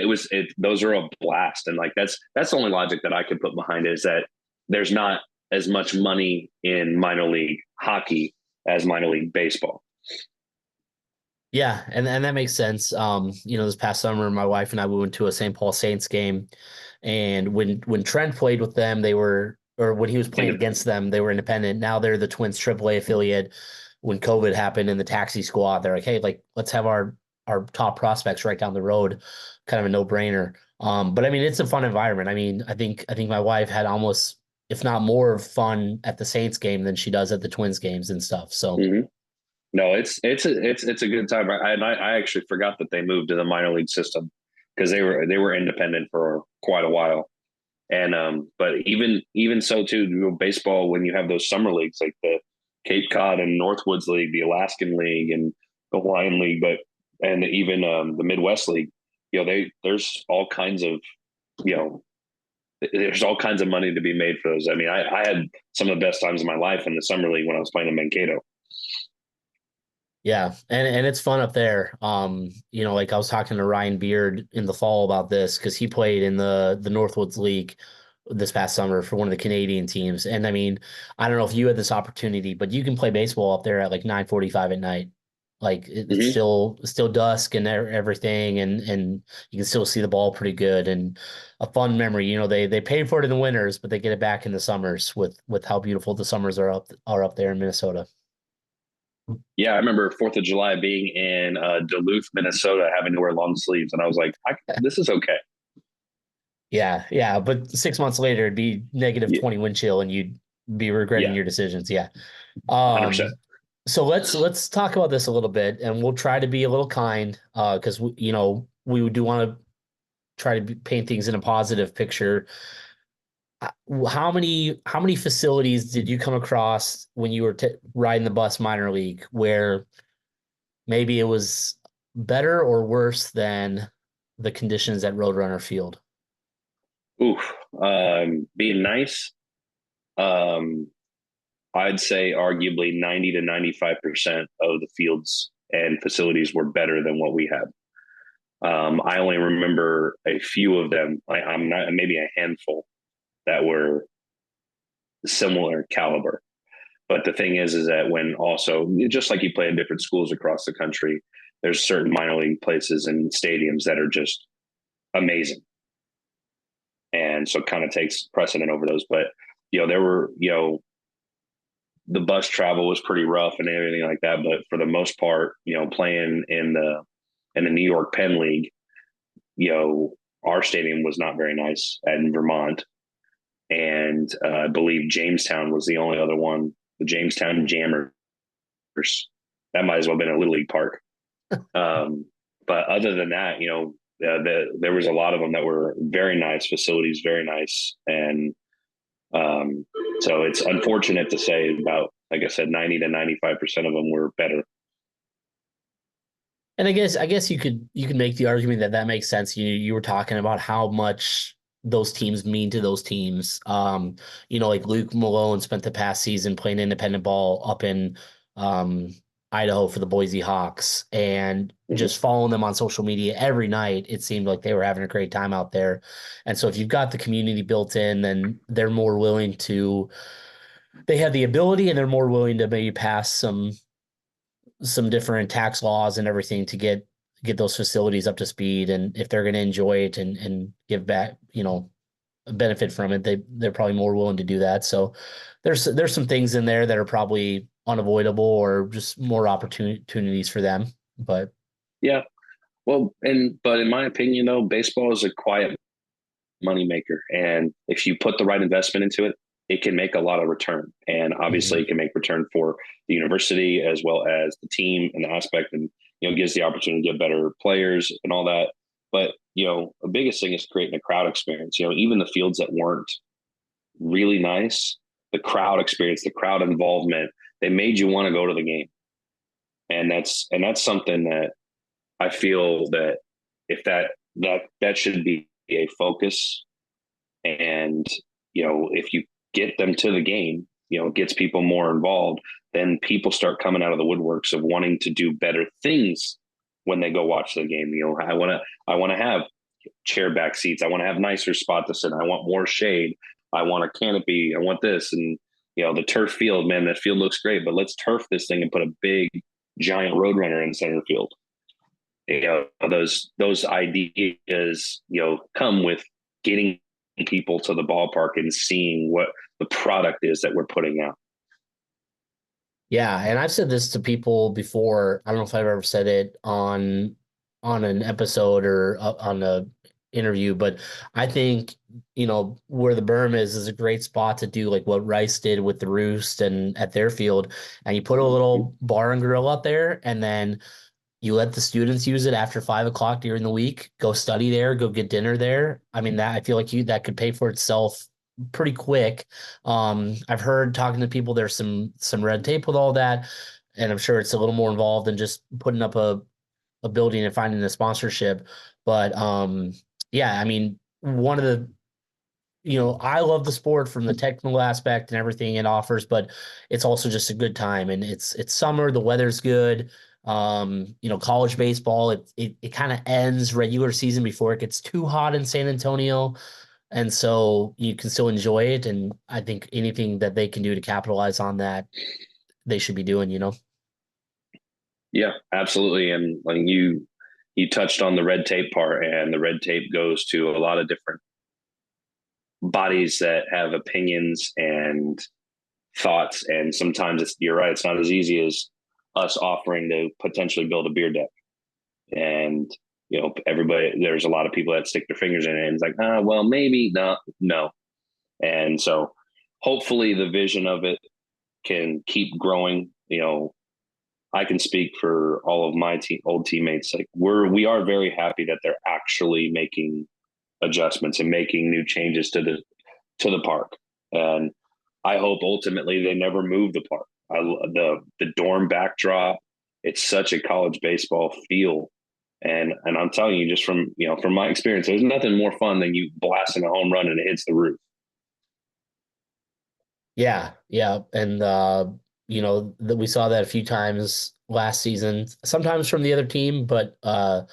[SPEAKER 2] those are a blast. And like, that's the only logic that I could put behind it is that there's not as much money in minor league hockey as minor league baseball.
[SPEAKER 3] Yeah. And that makes sense. This past summer, my wife and I, we went to a St. Paul Saints game, and when Trent played with them, or when he was playing against them, they were independent. Now they're the Twins AAA affiliate. When COVID happened in the taxi squad, they're like, hey, like let's have our top prospects right down the road, kind of a no-brainer. But I mean, it's a fun environment. I mean, I think my wife had almost, if not more fun at the Saints game than she does at the Twins games and stuff. So
[SPEAKER 2] no, it's a good time. I actually forgot that they moved to the minor league system because they were independent for quite a while. And but even so too, baseball, when you have those summer leagues like the Cape Cod and Northwoods League, the Alaskan League, and the Hawaiian League, and even the Midwest League, there's all kinds of there's all kinds of money to be made for those. I mean, I had some of the best times of my life in the summer league when I was playing in Mankato.
[SPEAKER 3] Yeah, and it's fun up there. Like I was talking to Ryan Beard in the fall about this because he played in the Northwoods League this past summer for one of the Canadian teams. And I mean, I don't know if you had this opportunity, but you can play baseball up there at like 9:45 at night. Like it's still dusk and everything, and you can still see the ball pretty good, and a fun memory. They pay for it in the winters, but they get it back in the summers with how beautiful the summers are up there in Minnesota.
[SPEAKER 2] Yeah, I remember 4th of July being in Duluth, Minnesota, having to wear long sleeves. And I was like, this is okay.
[SPEAKER 3] Yeah, yeah. But 6 months later, it'd be negative
[SPEAKER 2] Yeah,
[SPEAKER 3] 20 wind chill and you'd be regretting
[SPEAKER 2] yeah,
[SPEAKER 3] your decisions. Yeah.
[SPEAKER 2] 100%.
[SPEAKER 3] So let's talk about this a little bit, and we'll try to be a little kind, because we do want to try to paint things in a positive picture. How many facilities did you come across when you were riding the bus minor league where maybe it was better or worse than the conditions at Roadrunner Field?
[SPEAKER 2] Oof. Being nice, um, I'd say arguably 90 to 95% of the fields and facilities were better than what we had. I only remember a few of them. I'm not, maybe a handful that were similar caliber. But the thing is that when also, just like you play in different schools across the country, there's certain minor league places and stadiums that are just amazing. And so it kind of takes precedent over those. But, there were, the bus travel was pretty rough and everything like that. But for the most part, playing in the New York Penn League, our stadium was not very nice in Vermont. And I believe Jamestown was the only other one, the Jamestown Jammers. That might as well have been a Little League park. But other than that, there was a lot of them that were very nice facilities, very nice. And so it's unfortunate to say about, like I said, 90 to 95% of them were better.
[SPEAKER 3] And I guess you could make the argument that makes sense. You were talking about how much those teams mean to those teams. Like Luke Malone spent the past season playing independent ball up in um, Idaho for the Boise Hawks, and
[SPEAKER 2] Mm-hmm.
[SPEAKER 3] just following them on social media every night. It seemed like they were having a great time out there. And so if you've got the community built in, then they're more willing to. They have the ability, and they're more willing to maybe pass some different tax laws and everything to get those facilities up to speed. And if they're going to enjoy it and give back, benefit from it, they're probably more willing to do that. So there's some things in there that are probably unavoidable or just more opportunities for them. But
[SPEAKER 2] Yeah. Well, but in my opinion, though, baseball is a quiet moneymaker. And if you put the right investment into it, it can make a lot of return. And obviously
[SPEAKER 3] mhm.
[SPEAKER 2] it can make return for the university as well as the team and the aspect, and, gives the opportunity to get better players and all that. But, the biggest thing is creating a crowd experience. Even the fields that weren't really nice, the crowd experience, the crowd involvement, they made you want to go to the game. And that's something that I feel that if that should be a focus. And if you get them to the game, it gets people more involved, then people start coming out of the woodworks of wanting to do better things when they go watch the game. I want to have chair back seats. I want to have nicer spot to sit. I want more shade. I want a canopy. I want this. And the turf field, man, that field looks great, but let's turf this thing and put a big giant roadrunner in center field. Those ideas come with getting people to the ballpark and seeing what the product is that we're putting out.
[SPEAKER 3] Yeah, and I've said this to people before. I don't know if I've ever said it on an episode or on a interview, but I think where the berm is a great spot to do like what Rice did with the Roost and at their field, and you put a little bar and grill out there, and then you let the students use it after 5 o'clock during the week. Go study there, go get dinner there. I mean, that I feel like that could pay for itself pretty quick. I've heard talking to people, there's some red tape with all that, and I'm sure it's a little more involved than just putting up a building and finding the sponsorship. But yeah, I mean, one of the I love the sport from the technical aspect and everything it offers, but it's also just a good time. And it's summer, the weather's good. College baseball, it kind of ends regular season before it gets too hot in San Antonio. And so you can still enjoy it. And I think anything that they can do to capitalize on that, they should be doing.
[SPEAKER 2] Yeah, absolutely. And like you touched on the red tape part, and the red tape goes to a lot of different bodies that have opinions and thoughts. And sometimes you're right, it's not as easy as us offering to potentially build a beer deck. And, there's a lot of people that stick their fingers in it and it's like, well, maybe not, no. And so hopefully the vision of it can keep growing. I can speak for all of my old teammates. Like we are very happy that they're actually making adjustments and making new changes to the park. And I hope ultimately they never move the park. The dorm backdrop, it's such a college baseball feel. And I'm telling you, just from my experience, there's nothing more fun than you blasting a home run and it hits the roof.
[SPEAKER 3] Yeah. Yeah. And, we saw that a few times last season, sometimes from the other team, but, I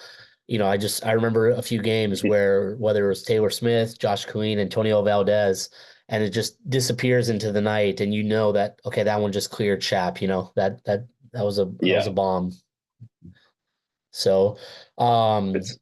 [SPEAKER 3] remember a few games where whether it was Taylor Smith, Josh Killeen, Antonio Valdez, and it just disappears into the night. And that, okay, that one just cleared Chap, that was a bomb. So,
[SPEAKER 2] there's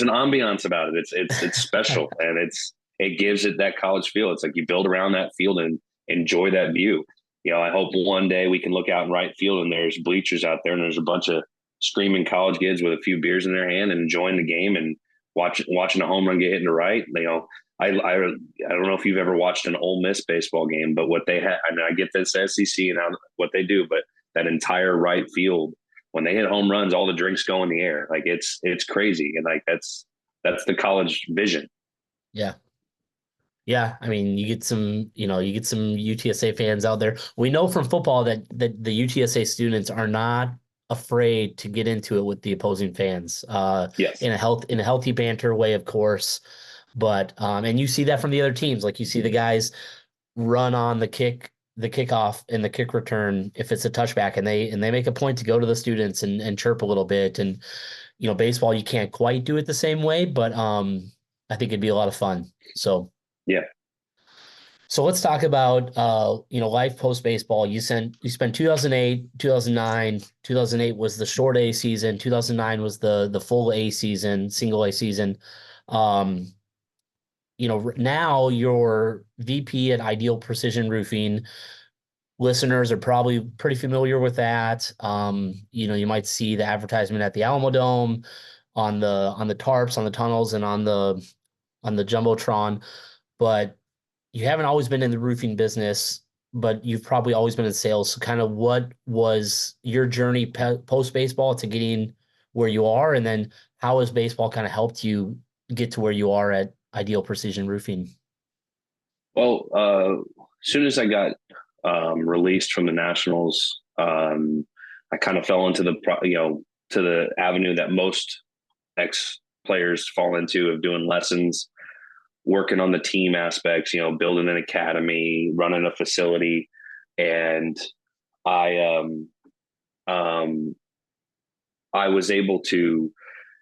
[SPEAKER 2] an ambiance about it. It's special and it gives it that college feel. It's like you build around that field and enjoy that view. I hope one day we can look out in right field and there's bleachers out there and there's a bunch of screaming college kids with a few beers in their hand and enjoying the game and watching a home run get hit into right. I don't know if you've ever watched an Ole Miss baseball game, but what they have, I get this SEC and what they do, but that entire right field, when they hit home runs, all the drinks go in the air. Like it's crazy. And like, that's the college vision.
[SPEAKER 3] Yeah. Yeah, I mean, you get some UTSA fans out there. We know from football that the UTSA students are not afraid to get into it with the opposing fans.
[SPEAKER 2] Yes.
[SPEAKER 3] In a healthy banter way, of course. But and you see that from the other teams. Like you see the guys run on the kickoff and the kick return if it's a touchback, and they make a point to go to the students and chirp a little bit. And baseball, you can't quite do it the same way, but I think it'd be a lot of fun. So.
[SPEAKER 2] Yeah.
[SPEAKER 3] So let's talk about life post baseball. You spent 2008, 2009. 2008 was the short A season. 2009 was the full A season, single A season. Now you're VP at Ideal Precision Roofing. Listeners are probably pretty familiar with that. You might see the advertisement at the Alamo Dome, on the tarps, on the tunnels, and on the Jumbotron. But you haven't always been in the roofing business, but you've probably always been in sales. So kind of what was your journey post baseball to getting where you are? And then how has baseball kind of helped you get to where you are at Ideal Precision Roofing?
[SPEAKER 2] Well, as soon as I got released from the Nationals, I kind of fell into to the avenue that most ex players fall into of doing lessons, working on the team aspects, building an academy, running a facility. And I was able to,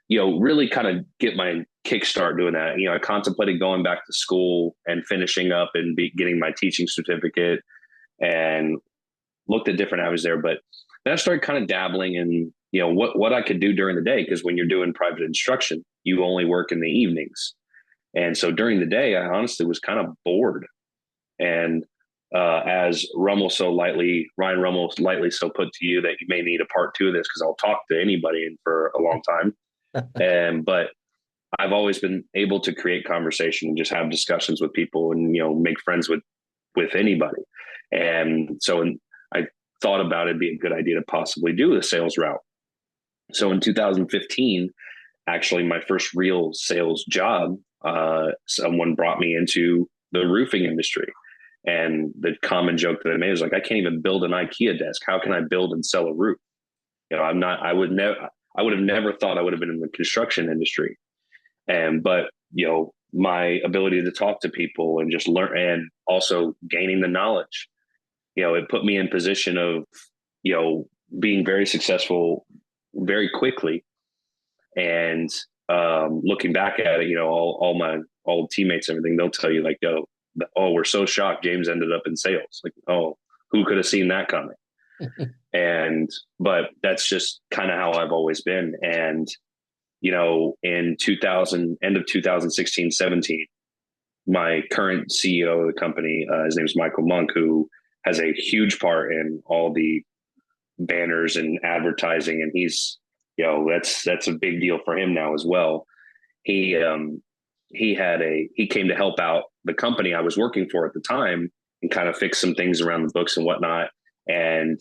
[SPEAKER 2] really kind of get my kickstart doing that. I contemplated going back to school and finishing up and getting my teaching certificate and looked at different avenues there. But then I started kind of dabbling in, what I could do during the day. Because when you're doing private instruction, you only work in the evenings. And so during the day, I honestly was kind of bored. And as Ryan Rummel lightly so put to you that you may need a part 2 of this because I'll talk to anybody for a long time. But I've always been able to create conversation and just have discussions with people and, make friends with anybody. And so I thought about it'd be a good idea to possibly do the sales route. So in 2015, actually my first real sales job, someone brought me into the roofing industry. And the common joke that I made was like, I can't even build an IKEA desk. How can I build and sell a roof? I would have never thought I would have been in the construction industry. But my ability to talk to people and just learn, and also gaining the knowledge, it put me in position of, being very successful very quickly. And looking back at it, all my old teammates, everything, they'll tell you like, oh, we're so shocked James ended up in sales. Like, oh, who could have seen that coming? But that's just kind of how I've always been. And, in end of 2016, 17, my current CEO of the company, his name is Michael Monk, who has a huge part in all the banners and advertising, and he's, that's a big deal for him now as well. He he came to help out the company I was working for at the time and kind of fix some things around the books and whatnot. And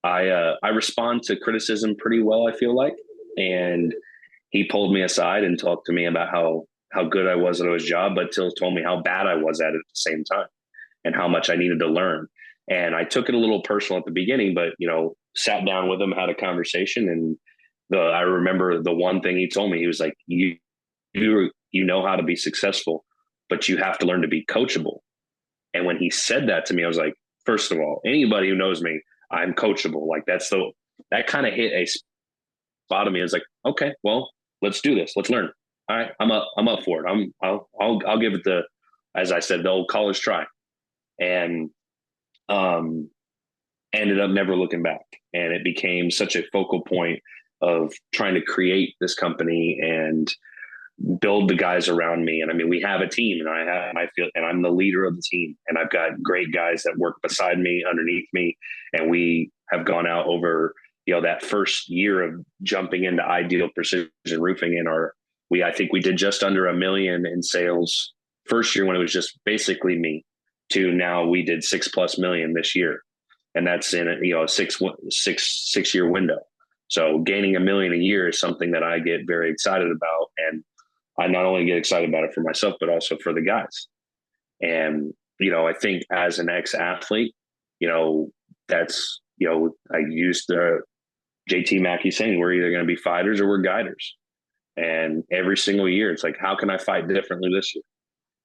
[SPEAKER 2] I respond to criticism pretty well, I feel like. And he pulled me aside and talked to me about how good I was at his job, but told me how bad I was at it at the same time and how much I needed to learn. And I took it a little personal at the beginning, but sat down with him, had a conversation, and I remember the one thing he told me. He was like, "You know how to be successful, but you have to learn to be coachable." And when he said that to me, I was like, first of all, anybody who knows me, I'm coachable. Like that kind of hit a spot of me. I was like, okay, well, let's do this. Let's learn. All right, I'm up for it. I'll give it as I said, the old college try. And ended up never looking back. And it became such a focal point of trying to create this company and build the guys around me. And I mean, we have a team, and I feel, and I'm the leader of the team, and I've got great guys that work beside me, underneath me. And we have gone out over, that first year of jumping into Ideal Precision Roofing, and I think we did just under $1 million in sales first year when it was just basically me, to now we did $6+ million this year. And that's in a 6 year window. So gaining $1 million a year is something that I get very excited about. And I not only get excited about it for myself, but also for the guys. And, I think as an ex-athlete, that's, I used the JT Mackey saying, we're either going to be fighters or we're guiders. And every single year, it's like, how can I fight differently this year?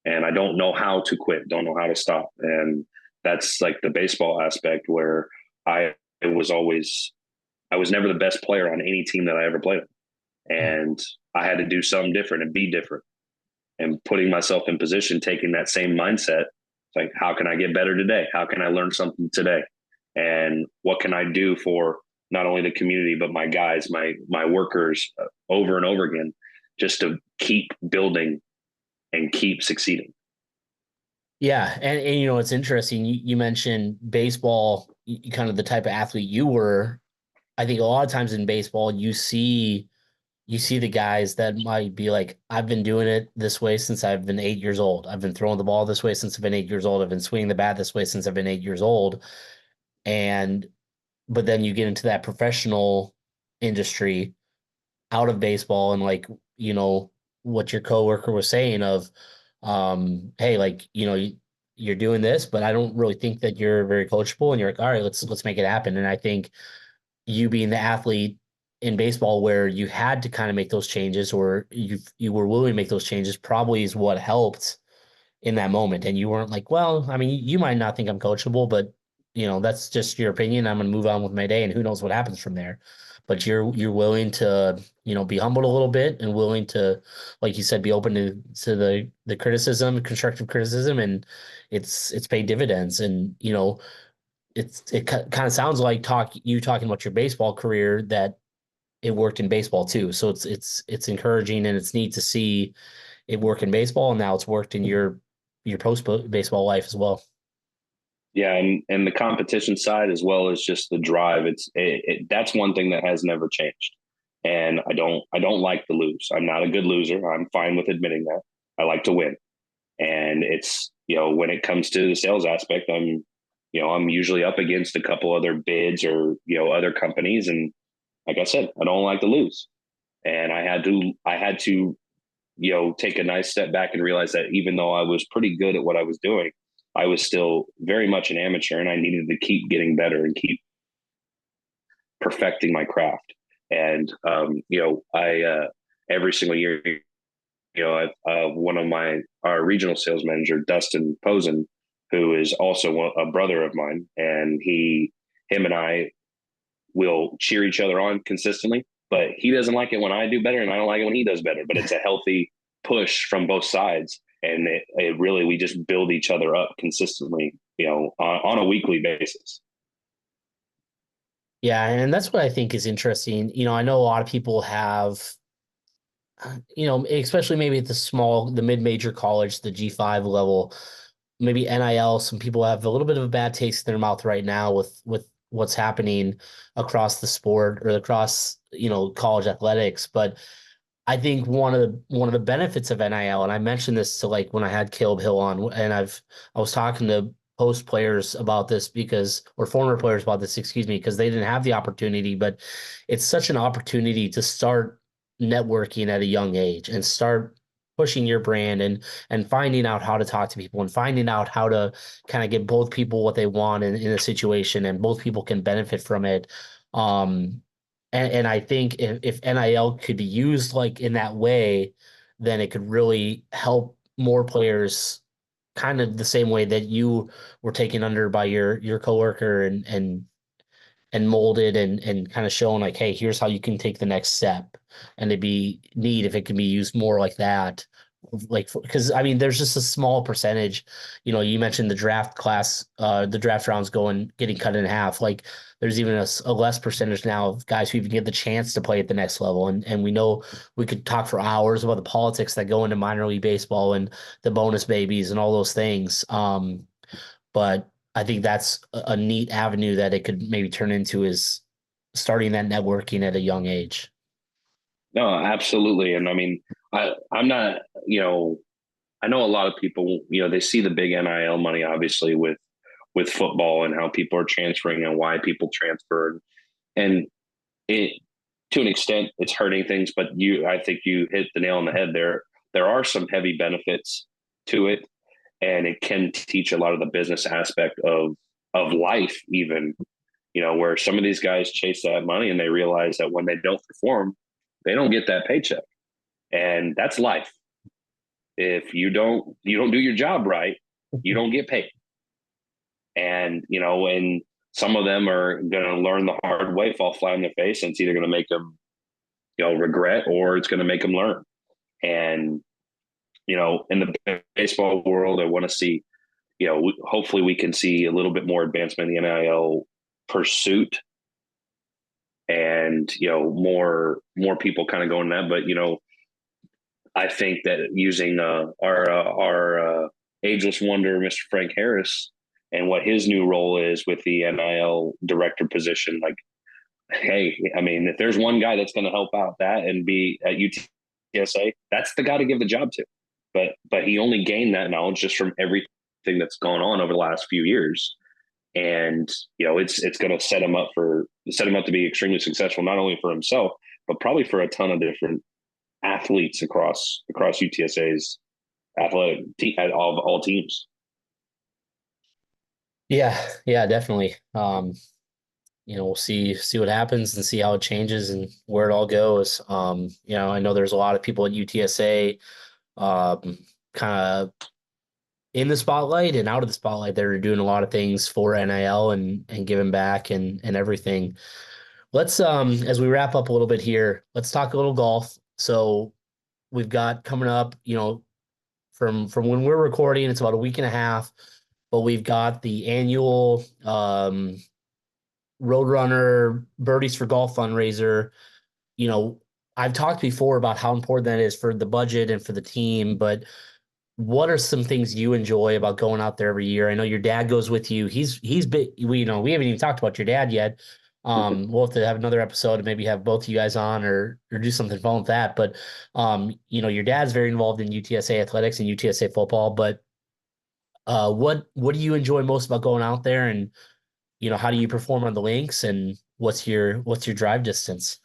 [SPEAKER 2] And I don't know how to quit, don't know how to stop. And that's like the baseball aspect, where I was never the best player on any team that I ever played on. And I had to do something different and be different, and putting myself in position, taking that same mindset. Like, how can I get better today? How can I learn something today? And what can I do for not only the community, but my guys, my workers, over and over again, just to keep building and keep succeeding.
[SPEAKER 3] Yeah. And it's interesting. You mentioned baseball, kind of the type of athlete you were. I think a lot of times in baseball, you see the guys that might be like, I've been doing it this way since I've been 8 years old. I've been throwing the ball this way since I've been 8 years old. I've been swinging the bat this way since I've been 8 years old. But then you get into that professional industry out of baseball, and like, what your coworker was saying of, hey, like, you're doing this, but I don't really think that you're very coachable. And you're like, all right, let's make it happen. And I think you being the athlete in baseball where you had to kind of make those changes, or you were willing to make those changes, probably is what helped in that moment. And you weren't like, well, I mean, you might not think I'm coachable, but that's just your opinion. I'm going to move on with my day, and who knows what happens from there. But you're willing to, be humbled a little bit, and willing to, like you said, be open to the criticism, constructive criticism, and it's paid dividends. And, it kind of sounds like you talking about your baseball career, that it worked in baseball too. So it's encouraging, and it's neat to see it work in baseball, and now it's worked in your post baseball life as well.
[SPEAKER 2] Yeah, and the competition side, as well as just the drive, that's one thing that has never changed. And I don't like to lose. I'm not a good loser. I'm fine with admitting that. I like to win. And it's, when it comes to the sales aspect, I'm usually up against a couple other bids or, other companies. And like I said, I don't like to lose. And I had to, take a nice step back and realize that even though I was pretty good at what I was doing, I was still very much an amateur, and I needed to keep getting better and keep perfecting my craft. And, I, every single year, one of our regional sales manager, Dustin Posen, who is also a brother of mine, and him and I will cheer each other on consistently, but he doesn't like it when I do better, and I don't like it when he does better, but it's a healthy push from both sides. And it really, we just build each other up consistently, on a weekly basis.
[SPEAKER 3] Yeah. And that's what I think is interesting. I know a lot of people have, especially maybe at the mid-major college, the G5 level, maybe NIL, some people have a little bit of a bad taste in their mouth right now with what's happening across the sport or across, college athletics. But I think one of the benefits of NIL, and I mentioned this to like when I had Caleb Hill on, and I was talking to post players about this or former players about this, excuse me, because they didn't have the opportunity, but it's such an opportunity to start networking at a young age and start pushing your brand and finding out how to talk to people and finding out how to kind of get both people what they want in a situation and both people can benefit from it. And I think if NIL could be used like in that way, then it could really help more players kind of the same way that you were taken under by your coworker and molded and kind of shown like, hey, here's how you can take the next step. And it'd be neat if it can be used more like that. Like, because I mean, there's just a small percentage. You mentioned the draft class, the draft rounds getting cut in half. Like, there's even a less percentage now of guys who even get the chance to play at the next level. And we know we could talk for hours about the politics that go into minor league baseball and the bonus babies and all those things. But I think that's a neat avenue that it could maybe turn into is starting that networking at a young age.
[SPEAKER 2] No, absolutely. And I mean, I'm not, I know a lot of people, they see the big NIL money, obviously, with football and how people are transferring and why people transfer. And it, to an extent, it's hurting things, but I think you hit the nail on the head there. There are some heavy benefits to it, and it can teach a lot of the business aspect of life, even, where some of these guys chase that money and they realize that when they don't perform, they don't get that paycheck. And that's life. If you don't do your job right, you don't get paid. And, and some of them are going to learn the hard way, fall flat on their face, and it's either going to make them, regret, or it's going to make them learn. And, in the baseball world, I want to see, hopefully we can see a little bit more advancement in the NIL pursuit and, more people kind of going that. But, I think that using our ageless wonder, Mr. Frank Harris, and what his new role is with the NIL director position, like, hey, I mean, if there's one guy that's going to help out that and be at UTSA, that's the guy to give the job to. But he only gained that knowledge just from everything that's gone on over the last few years. And, it's going to set him up to be extremely successful, not only for himself, but probably for a ton of different athletes across UTSA's athletic team, at all teams.
[SPEAKER 3] Yeah, definitely. We'll see what happens and see how it changes and where it all goes. I know there's a lot of people at UTSA kind of in the spotlight and out of the spotlight that are doing a lot of things for NIL and giving back and everything. Let's as we wrap up a little bit here, let's talk a little golf. So we've got coming up, from when we're recording, it's about a week and a half, but we've got the annual Roadrunner Birdies for Golf fundraiser. I've talked before about how important that is for the budget and for the team, but what are some things you enjoy about going out there every year? I know your dad goes with you. He's big. We haven't even talked about your dad yet. We'll have to have another episode and maybe have both of you guys on or do something fun with that. But your dad's very involved in UTSA Athletics and UTSA football. But what do you enjoy most about going out there, and how do you perform on the links, and what's your drive distance?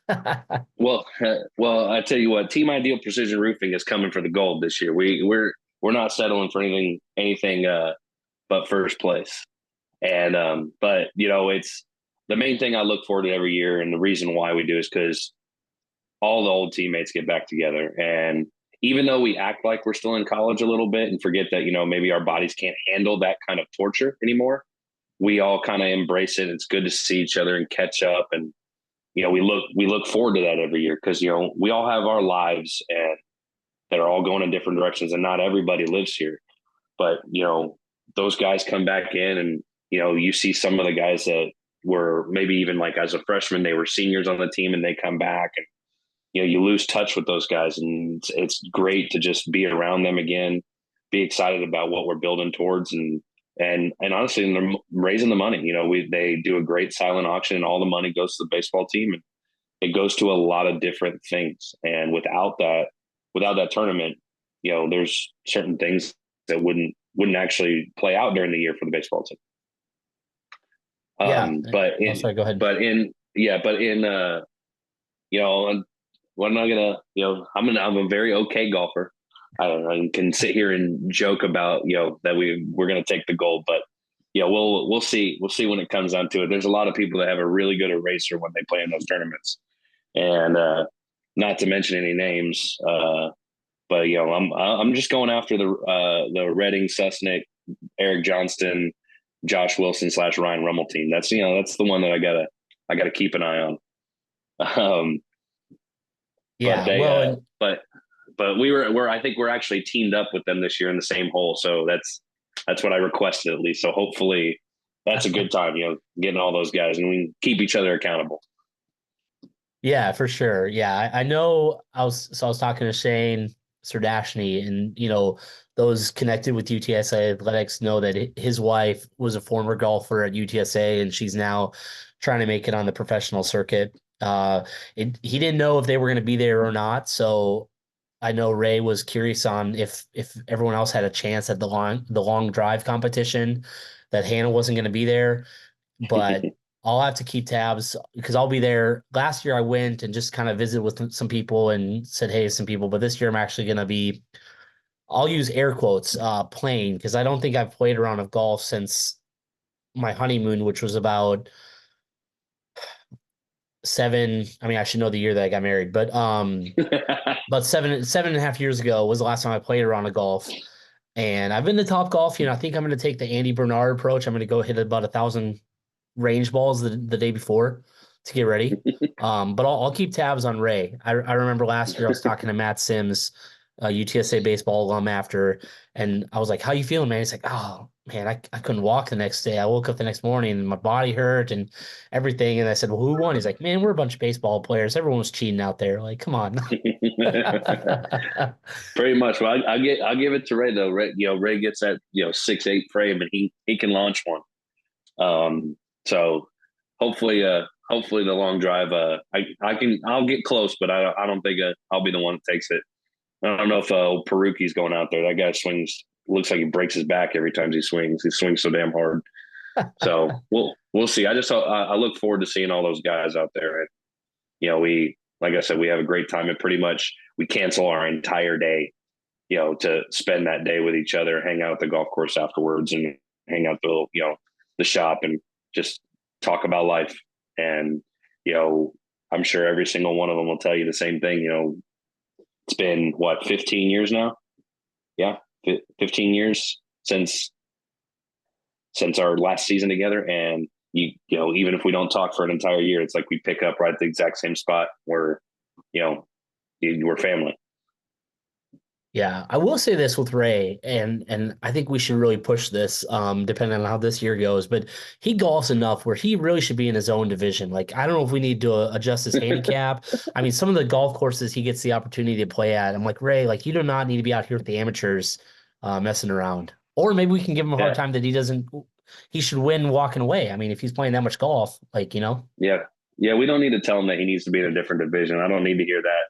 [SPEAKER 2] Well, I tell you what, Team Ideal Precision Roofing is coming for the gold this year. We're not settling for anything but first place. And but it's the main thing I look forward to every year, and the reason why we do is because all the old teammates get back together. And even though we act like we're still in college a little bit and forget that maybe our bodies can't handle that kind of torture anymore, we all kind of embrace it. It's good to see each other and catch up, and we look forward to that every year because we all have our lives and that are all going in different directions, and not everybody lives here. But those guys come back in, and you see some of the guys that were maybe even like as a freshman, they were seniors on the team, and they come back, and you lose touch with those guys, and it's great to just be around them again, be excited about what we're building towards, and and honestly, they're raising the money. They do a great silent auction, and all the money goes to the baseball team, and it goes to a lot of different things. And without that tournament, there's certain things that wouldn't actually play out during the year for the baseball team.
[SPEAKER 3] Yeah.
[SPEAKER 2] Sorry,
[SPEAKER 3] go ahead.
[SPEAKER 2] I'm not gonna, I'm a very okay golfer. I can sit here and joke about, that we're going to take the gold, but we'll see. We'll see when it comes down to it. There's a lot of people that have a really good eraser when they play in those tournaments, and not to mention any names. But I'm just going after the Redding, Susnick, Eric Johnston, Josh Wilson / Ryan Rummel team. That's the one that I gotta keep an eye on.
[SPEAKER 3] Yeah.
[SPEAKER 2] But I think we're actually teamed up with them this year in the same hole. So that's what I requested at least. So hopefully that's a good time, getting all those guys, and we can keep each other accountable.
[SPEAKER 3] Yeah, for sure. Yeah. I know I was talking to Shane Sardashny, and, those connected with UTSA Athletics know that his wife was a former golfer at UTSA, and she's now trying to make it on the professional circuit. He didn't know if they were going to be there or not. So I know Ray was curious on if everyone else had a chance at the long drive competition, that Hannah wasn't going to be there, but I'll have to keep tabs because I'll be there. Last year I went and just kind of visited with some people and said hey to some people, but this year I'm actually going to be, I'll use air quotes, playing, because I don't think I've played a round of golf since my honeymoon, which was about seven. I mean, I should know the year that I got married, but about 7.5 years ago was the last time I played a round of golf. And I've been to Top Golf. I think I'm going to take the Andy Bernard approach. I'm going to go hit about 1,000 range balls the day before to get ready. But I'll keep tabs on Ray. I remember last year I was talking to Matt Sims, UTSA baseball alum, after, and I was like, "How you feeling, man?" He's like, "Oh man, I couldn't walk the next day. I woke up the next morning and my body hurt and everything." And I said, "Well, who won?" He's like, "Man, we're a bunch of baseball players. Everyone was cheating out there. Like, come on."
[SPEAKER 2] Pretty much. Well, I'll give it to Ray though. Ray gets that 6'8" frame, and he can launch one. So hopefully the long drive, I'll get close, but I don't think I'll be the one that takes it. I don't know if Perucchi's going out there. That guy looks like he breaks his back every time he swings. He swings so damn hard. So we'll see. I look forward to seeing all those guys out there. And, like I said, we have a great time, and pretty much we cancel our entire day, to spend that day with each other, hang out at the golf course afterwards, and hang out the shop, and just talk about life. And, I'm sure every single one of them will tell you the same thing. It's been 15 years now? Yeah. 15 years since our last season together. And even if we don't talk for an entire year, it's like we pick up right at the exact same spot where, we're family.
[SPEAKER 3] Yeah, I will say this with Ray, and I think we should really push this, depending on how this year goes. But he golfs enough where he really should be in his own division. Like, I don't know if we need to adjust his handicap. I mean, some of the golf courses he gets the opportunity to play at, I'm like, Ray, like, you do not need to be out here with the amateurs, messing around. Or maybe we can give him a hard time that he should win walking away. I mean, if he's playing that much golf,
[SPEAKER 2] Yeah. Yeah. We don't need to tell him that he needs to be in a different division. I don't need to hear that.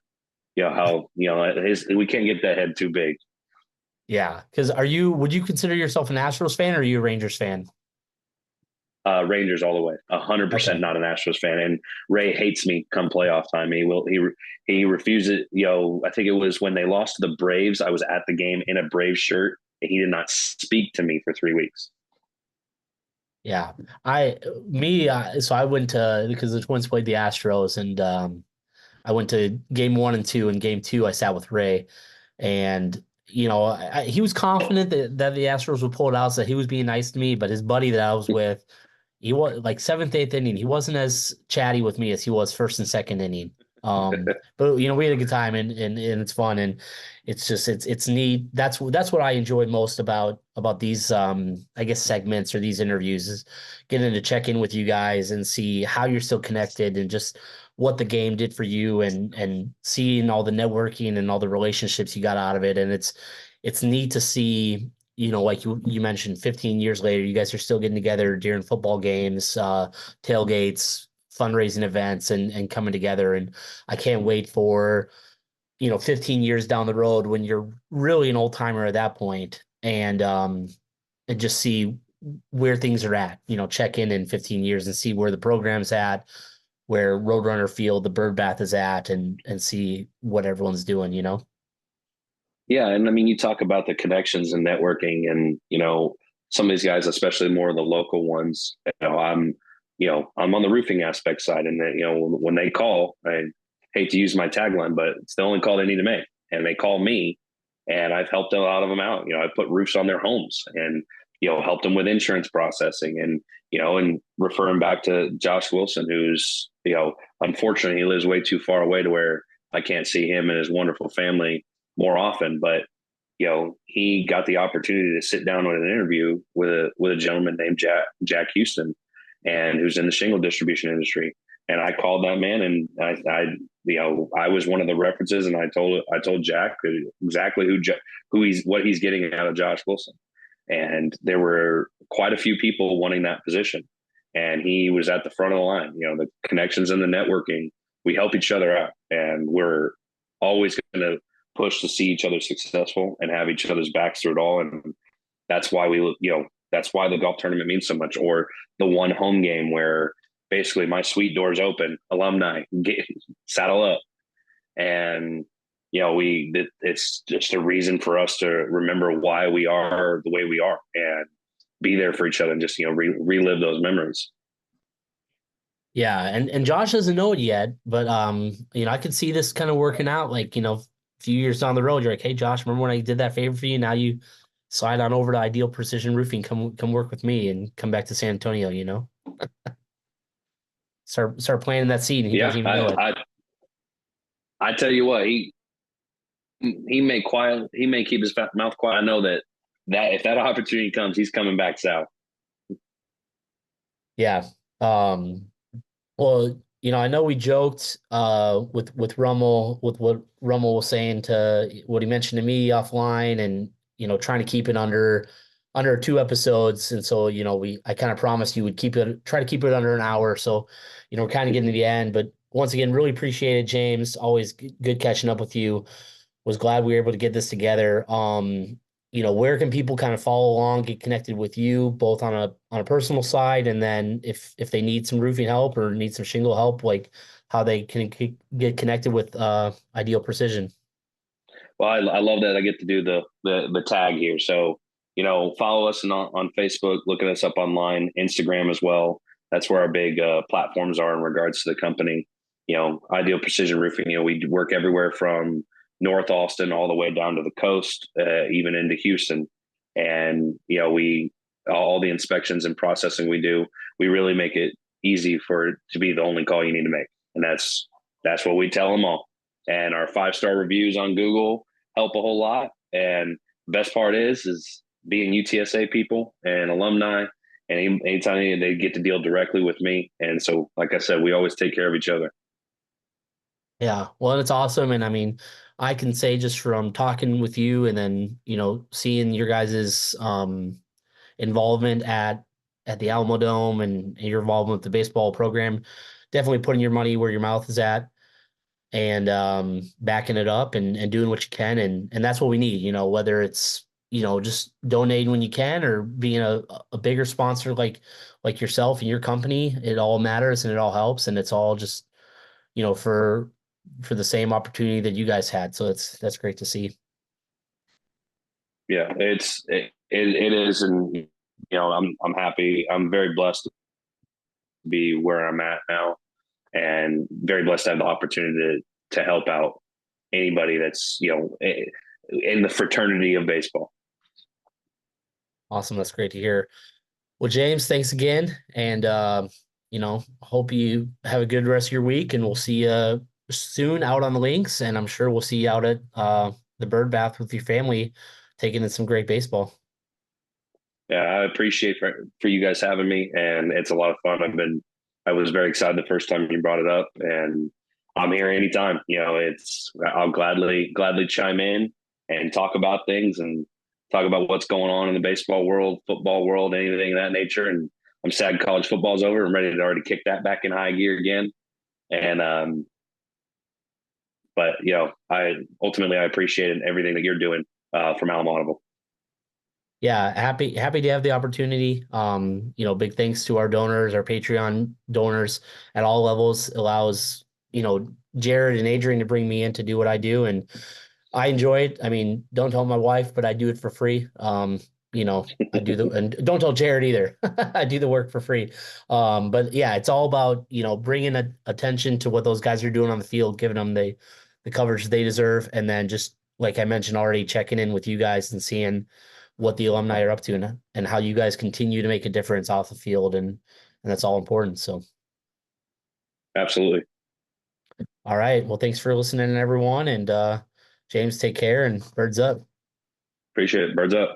[SPEAKER 2] We can't get that head too big.
[SPEAKER 3] Yeah. Because would you consider yourself an Astros fan, or are you a Rangers fan?
[SPEAKER 2] Rangers all the way, 100%. Not an Astros fan. And Ray hates me come playoff time. He refuses. I think it was when they lost to the Braves. I was at the game in a Braves shirt, and he did not speak to me for 3 weeks.
[SPEAKER 3] Yeah. So I went to, because the Twins played the Astros, and I went to game 1 and 2. In game 2, I sat with Ray, and he was confident that the Astros would pull it out, so he was being nice to me. But his buddy that I was with, he was like 7th, 8th inning. He wasn't as chatty with me as he was 1st and 2nd inning. But we had a good time, and it's fun, and it's just it's neat. That's what I enjoy most about these I guess segments or these interviews, is getting to check in with you guys and see how you're still connected, and just what the game did for you, and seeing all the networking and all the relationships you got out of it. And it's neat to see like you mentioned, 15 years later, you guys are still getting together during football games, tailgates, fundraising events, and coming together. And I can't wait for, 15 years down the road when you're really an old timer at that point, and just see where things are at, check in 15 years and see where the program's at, where Roadrunner Field, the Bird Bath is at, and see what everyone's doing.
[SPEAKER 2] Yeah, and I mean, you talk about the connections and networking, and some of these guys, especially more of the local ones. I'm on the roofing aspect side, and then when they call, I hate to use my tagline, but it's the only call they need to make, and they call me, and I've helped a lot of them out. I put roofs on their homes, and helped them with insurance processing, and and referring back to Josh Wilson, who's unfortunately he lives way too far away to where I can't see him and his wonderful family more often, but he got the opportunity to sit down on an interview with a gentleman named Jack Houston, and who's in the shingle distribution industry. And I called that man, and I was one of the references, and I told Jack exactly what he's getting out of Josh Wilson. And there were quite a few people wanting that position, and he was at the front of the line. The connections and the networking, we help each other out, and we're always going to push to see each other successful and have each other's backs through it all. And that's why that's why the golf tournament means so much, or the one home game where basically my suite doors open, alumni saddle up, and it's just a reason for us to remember why we are the way we are and be there for each other, and just relive those memories.
[SPEAKER 3] Yeah, and Josh doesn't know it yet, but I could see this kind of working out. Like, a few years down the road, you're like, hey, Josh, remember when I did that favor for you? Now you slide on over to Ideal Precision Roofing, come work with me, and come back to San Antonio. Start planting that seed, and he doesn't even know it.
[SPEAKER 2] I tell you what, he may keep his mouth quiet. I know that if that opportunity comes, he's coming back south.
[SPEAKER 3] Yeah. Well, I know we joked with Rummel, with what Rummel was saying, to what he mentioned to me offline, and trying to keep it under 2 episodes. And so I kind of promised you would try to keep it under an hour. So we're kind of getting to the end, but once again, really appreciate it, James. Always good catching up with you. Was glad we were able to get this together. Where can people kind of follow along, get connected with you, both on a personal side, and then if they need some roofing help or need some shingle help, like how they can get connected with Ideal Precision?
[SPEAKER 2] Well, I love that I get to do the tag here. So follow us on Facebook, look at us up online, Instagram as well. That's where our big platforms are in regards to the company. Ideal Precision Roofing. We work everywhere from North Austin all the way down to the coast, even into Houston. And all the inspections and processing we do, we really make it easy for it to be the only call you need to make. And that's what we tell them all. And our 5-star reviews on Google help a whole lot. And the best part is being UTSA people and alumni, and anytime they get to deal directly with me. And so, like I said, we always take care of each other.
[SPEAKER 3] Yeah, well, it's awesome. And I mean, I can say just from talking with you and then, seeing your guys's involvement at the Alamo Dome and your involvement with the baseball program, definitely putting your money where your mouth is at, and backing it up and doing what you can. And that's what we need, whether it's, just donating when you can, or being a bigger sponsor like yourself and your company. It all matters and it all helps. And it's all just, for the same opportunity that you guys had. So that's great to see.
[SPEAKER 2] Yeah, it is. And, I'm happy. I'm very blessed to be where I'm at now, and very blessed to have the opportunity to help out anybody that's, in the fraternity of baseball.
[SPEAKER 3] Awesome. That's great to hear. Well, James, thanks again. And, hope you have a good rest of your week, and we'll see you soon out on the links. And I'm sure we'll see you out at the Bird Bath with your family, taking in some great baseball.
[SPEAKER 2] Yeah, I appreciate for you guys having me, and it's a lot of fun. I was very excited the first time you brought it up, and I'm here anytime. I'll gladly chime in and talk about things, and talk about what's going on in the baseball world, football world, anything of that nature. And I'm sad college football's over. I'm ready to already kick that back in high gear again. And but I appreciate everything that you're doing from Alum Audible.
[SPEAKER 3] Yeah, happy to have the opportunity. Big thanks to our donors, our Patreon donors at all levels. Allows, Jared and Adrian to bring me in to do what I do, and I enjoy it. I mean, don't tell my wife, but I do it for free. I do and don't tell Jared either. I do the work for free. But yeah, it's all about, bringing attention to what those guys are doing on the field, giving them the coverage they deserve. And then just like I mentioned already, checking in with you guys and seeing what the alumni are up to and how you guys continue to make a difference off the field. And that's all important. So.
[SPEAKER 2] Absolutely.
[SPEAKER 3] All right. Well, thanks for listening, everyone. And James, take care and birds up.
[SPEAKER 2] Appreciate it. Birds up.